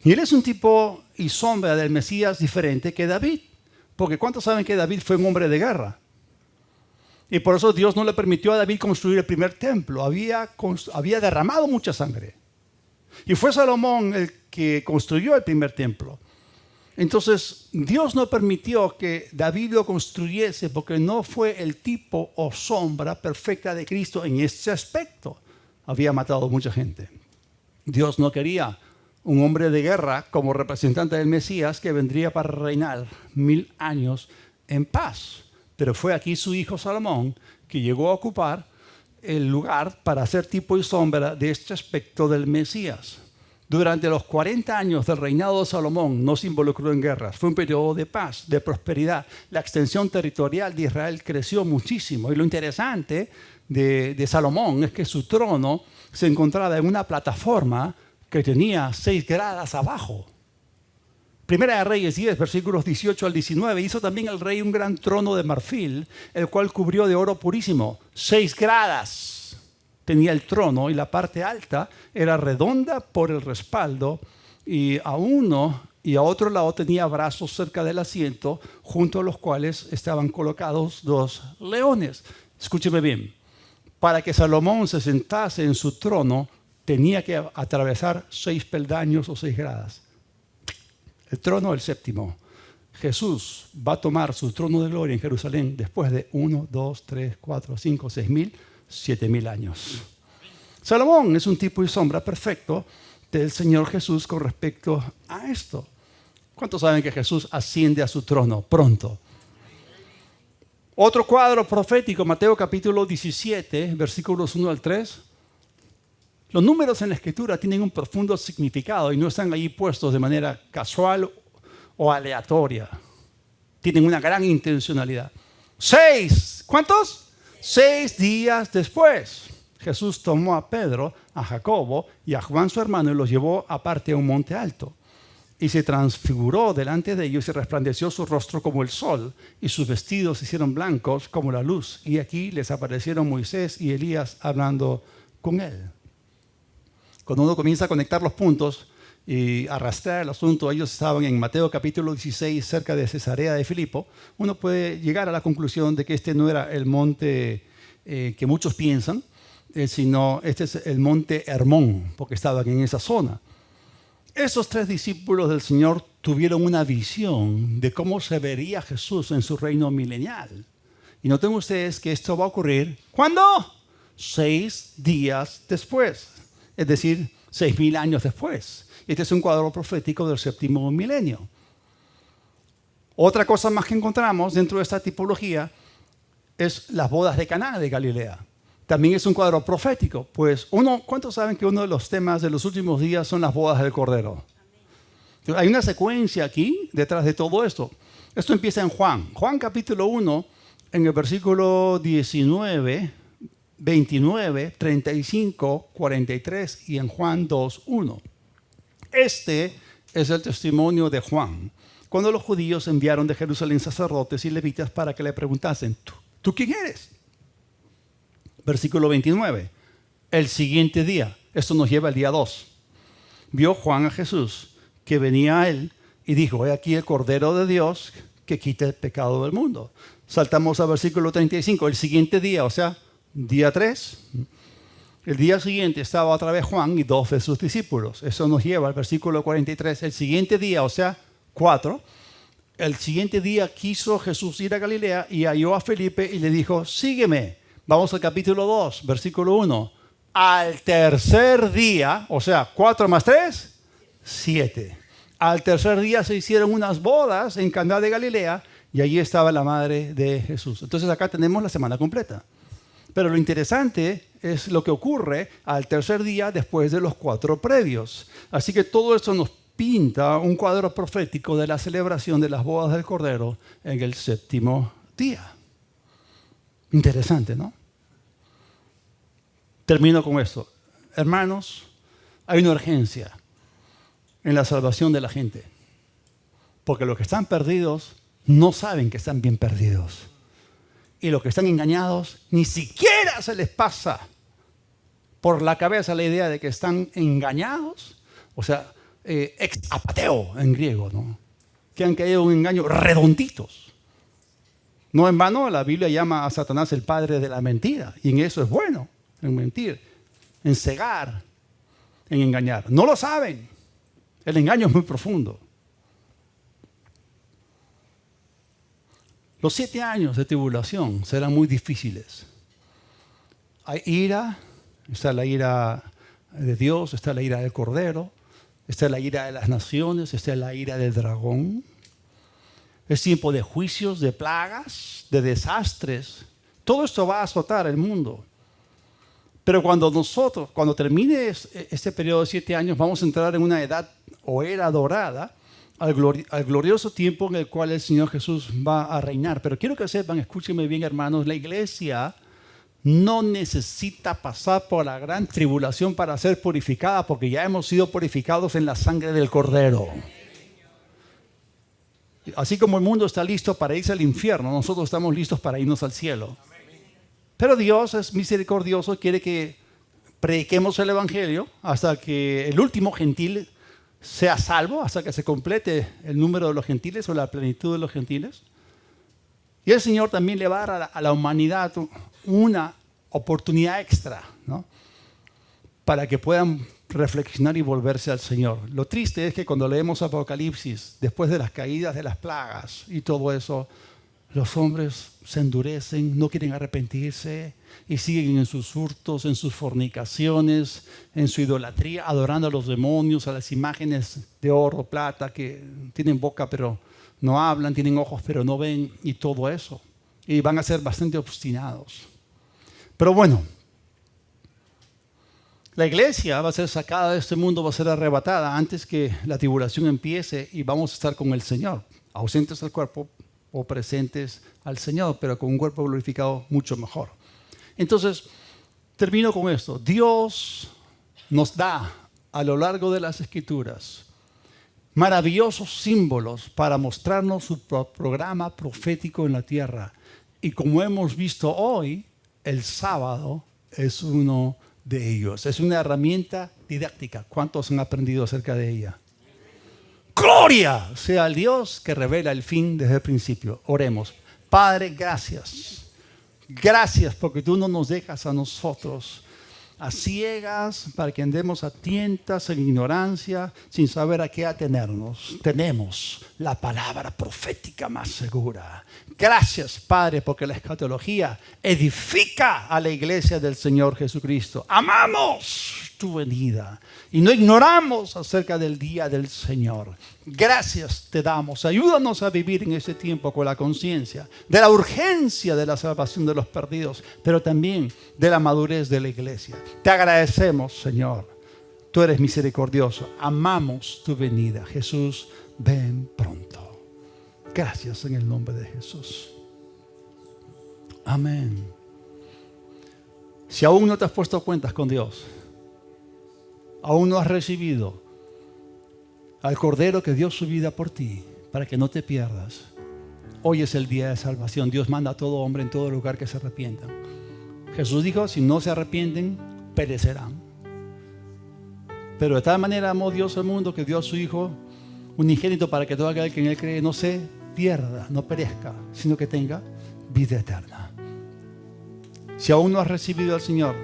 Y él es un tipo y sombra del Mesías diferente que David, porque ¿cuántos saben que David fue un hombre de guerra? Y por eso Dios no le permitió a David construir el primer templo, había derramado mucha sangre. Y fue Salomón el que construyó el primer templo. Entonces, Dios no permitió que David lo construyese porque no fue el tipo o sombra perfecta de Cristo en este aspecto. Había matado mucha gente. Dios no quería un hombre de guerra como representante del Mesías que vendría para reinar 1000 años en paz. Pero fue aquí su hijo Salomón que llegó a ocupar el lugar para ser tipo y sombra de este aspecto del Mesías. Durante los 40 años del reinado de Salomón no se involucró en guerras. Fue un periodo de paz, de prosperidad. La extensión territorial de Israel creció muchísimo. Y lo interesante de Salomón es que su trono se encontraba en una plataforma que tenía 6 gradas abajo. Primera de Reyes 10, versículos 18 al 19. Hizo también el rey un gran trono de marfil, el cual cubrió de oro purísimo. 6 gradas tenía el trono y la parte alta era redonda por el respaldo y a uno y a otro lado tenía brazos cerca del asiento junto a los cuales estaban colocados 2 leones. Escúcheme bien, para que Salomón se sentase en su trono tenía que atravesar 6 peldaños o 6 gradas. El trono el séptimo. Jesús va a tomar su trono de gloria en Jerusalén después de 1, 2, 3, 4, 5, 6,000 7,000 años. Salomón es un tipo y sombra perfecto del Señor Jesús con respecto a esto. ¿Cuántos saben que Jesús asciende a su trono pronto? Otro cuadro profético, Mateo capítulo 17, versículos 1 al 3. Los números en la Escritura tienen un profundo significado y no están allí puestos de manera casual o aleatoria. Tienen una gran intencionalidad. ¿Cuántos? 6 días después, Jesús tomó a Pedro, a Jacobo y a Juan su hermano y los llevó aparte a un monte alto. Y se transfiguró delante de ellos y resplandeció su rostro como el sol, y sus vestidos se hicieron blancos como la luz. Y aquí les aparecieron Moisés y Elías hablando con él. Cuando uno comienza a conectar los puntos y arrastrar el asunto, ellos estaban en Mateo capítulo 16, cerca de Cesarea de Filipo, uno puede llegar a la conclusión de que este no era el monte que muchos piensan, sino este es el monte Hermón, porque estaban en esa zona. Esos 3 discípulos del Señor tuvieron una visión de cómo se vería Jesús en su reino milenial. Y noten ustedes que esto va a ocurrir, ¿cuándo? 6 días después, es decir, 6,000 años después. Este es un cuadro profético del 7º milenio. Otra cosa más que encontramos dentro de esta tipología es las bodas de Caná de Galilea. También es un cuadro profético, pues ¿cuántos saben que uno de los temas de los últimos días son las bodas del Cordero? Hay una secuencia aquí detrás de todo esto. Esto empieza en Juan capítulo 1, en el versículo 19, 29, 35, 43 y en Juan 2, 1. Este es el testimonio de Juan, cuando los judíos enviaron de Jerusalén sacerdotes y levitas para que le preguntasen, ¿tú quién eres? Versículo 29. El siguiente día, esto nos lleva al día 2, vio Juan a Jesús que venía a él y dijo, he aquí el Cordero de Dios que quita el pecado del mundo. Saltamos al versículo 35, el siguiente día, o sea, día 3. El día siguiente estaba otra vez Juan y 2 de sus discípulos. Eso nos lleva al versículo 43. El siguiente día, o sea, 4. El siguiente día quiso Jesús ir a Galilea y halló a Felipe y le dijo, sígueme. Vamos al capítulo 2, versículo 1. Al tercer día, o sea, 4 más 3, 7. Al tercer día se hicieron unas bodas en Caná de Galilea y allí estaba la madre de Jesús. Entonces acá tenemos la semana completa. Pero lo interesante es lo que ocurre al tercer día después de los 4 previos. Así que todo esto nos pinta un cuadro profético de la celebración de las bodas del Cordero en el 7º día. Interesante, ¿no? Termino con esto. Hermanos, hay una urgencia en la salvación de la gente. Porque los que están perdidos no saben que están bien perdidos. Y los que están engañados ni siquiera se les pasa por la cabeza la idea de que están engañados. O sea, ex apateo en griego, ¿no? Que han caído en un engaño redonditos. No en vano la Biblia llama a Satanás el padre de la mentira. Y en eso es bueno, en mentir, en cegar, en engañar. No lo saben. El engaño es muy profundo. Los 7 años de tribulación serán muy difíciles. Hay ira, está la ira de Dios, está la ira del Cordero, está la ira de las naciones, está la ira del dragón. Es tiempo de juicios, de plagas, de desastres. Todo esto va a azotar el mundo. Pero cuando termine este periodo de 7 años, vamos a entrar en una edad o era dorada, al glorioso tiempo en el cual el Señor Jesús va a reinar. Pero quiero que sepan, escúchenme bien, hermanos, la iglesia no necesita pasar por la gran tribulación para ser purificada, porque ya hemos sido purificados en la sangre del Cordero. Así como el mundo está listo para irse al infierno, nosotros estamos listos para irnos al cielo. Pero Dios es misericordioso y quiere que prediquemos el Evangelio hasta que el último gentil sea salvo, hasta que se complete el número de los gentiles o la plenitud de los gentiles. Y el Señor también le va a dar a la humanidad una oportunidad extra, ¿no? Para que puedan reflexionar y volverse al Señor. Lo triste es que cuando leemos Apocalipsis, después de las caídas de las plagas y todo eso, los hombres se endurecen, no quieren arrepentirse y siguen en sus hurtos, en sus fornicaciones, en su idolatría, adorando a los demonios, a las imágenes de oro, plata, que tienen boca pero no hablan, tienen ojos pero no ven y todo eso. Y van a ser bastante obstinados. Pero bueno, la iglesia va a ser sacada de este mundo, va a ser arrebatada antes que la tribulación empiece y vamos a estar con el Señor, ausentes del cuerpo, o presentes al Señor, pero con un cuerpo glorificado mucho mejor. Entonces, termino con esto. Dios nos da a lo largo de las Escrituras maravillosos símbolos para mostrarnos su programa profético en la tierra. Y como hemos visto hoy, el sábado es uno de ellos. Es una herramienta didáctica. ¿Cuántos han aprendido acerca de ella? ¡Gloria sea al Dios que revela el fin desde el principio! Oremos. Padre, gracias. Gracias porque tú no nos dejas a nosotros a ciegas para que andemos a tientas en ignorancia sin saber a qué atenernos. Tenemos la palabra profética más segura. Gracias, Padre, porque la escatología edifica a la iglesia del Señor Jesucristo. Amamos tu venida y no ignoramos acerca del día del Señor. Gracias te damos. Ayúdanos a vivir en este tiempo con la conciencia de la urgencia de la salvación de los perdidos, pero también de la madurez de la iglesia. Te agradecemos, Señor. Tú eres misericordioso. Amamos tu venida. Jesús, ven pronto. Gracias en el nombre de Jesús. Amén. Si aún no te has puesto cuentas con Dios, aún no has recibido al Cordero que dio su vida por ti, para que no te pierdas, hoy es el día de salvación. Dios manda a todo hombre en todo lugar que se arrepientan. Jesús dijo, si no se arrepienten, perecerán. Pero de tal manera amó Dios al mundo que dio a su Hijo unigénito para que todo aquel que en Él cree no se pierda, no perezca, sino que tenga vida eterna. Si aún no has recibido al Señor,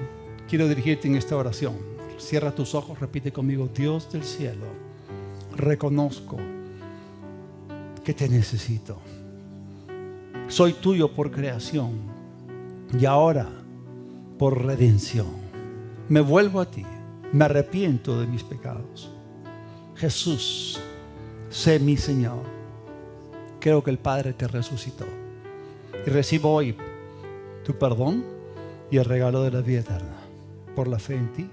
quiero dirigirte en esta oración. Cierra tus ojos, repite conmigo: Dios del cielo, reconozco que te necesito. Soy tuyo por creación y ahora por redención. Me vuelvo a ti, me arrepiento de mis pecados. Jesús, sé mi Señor. Creo que el Padre te resucitó y recibo hoy tu perdón y el regalo de la vida eterna por la fe en ti.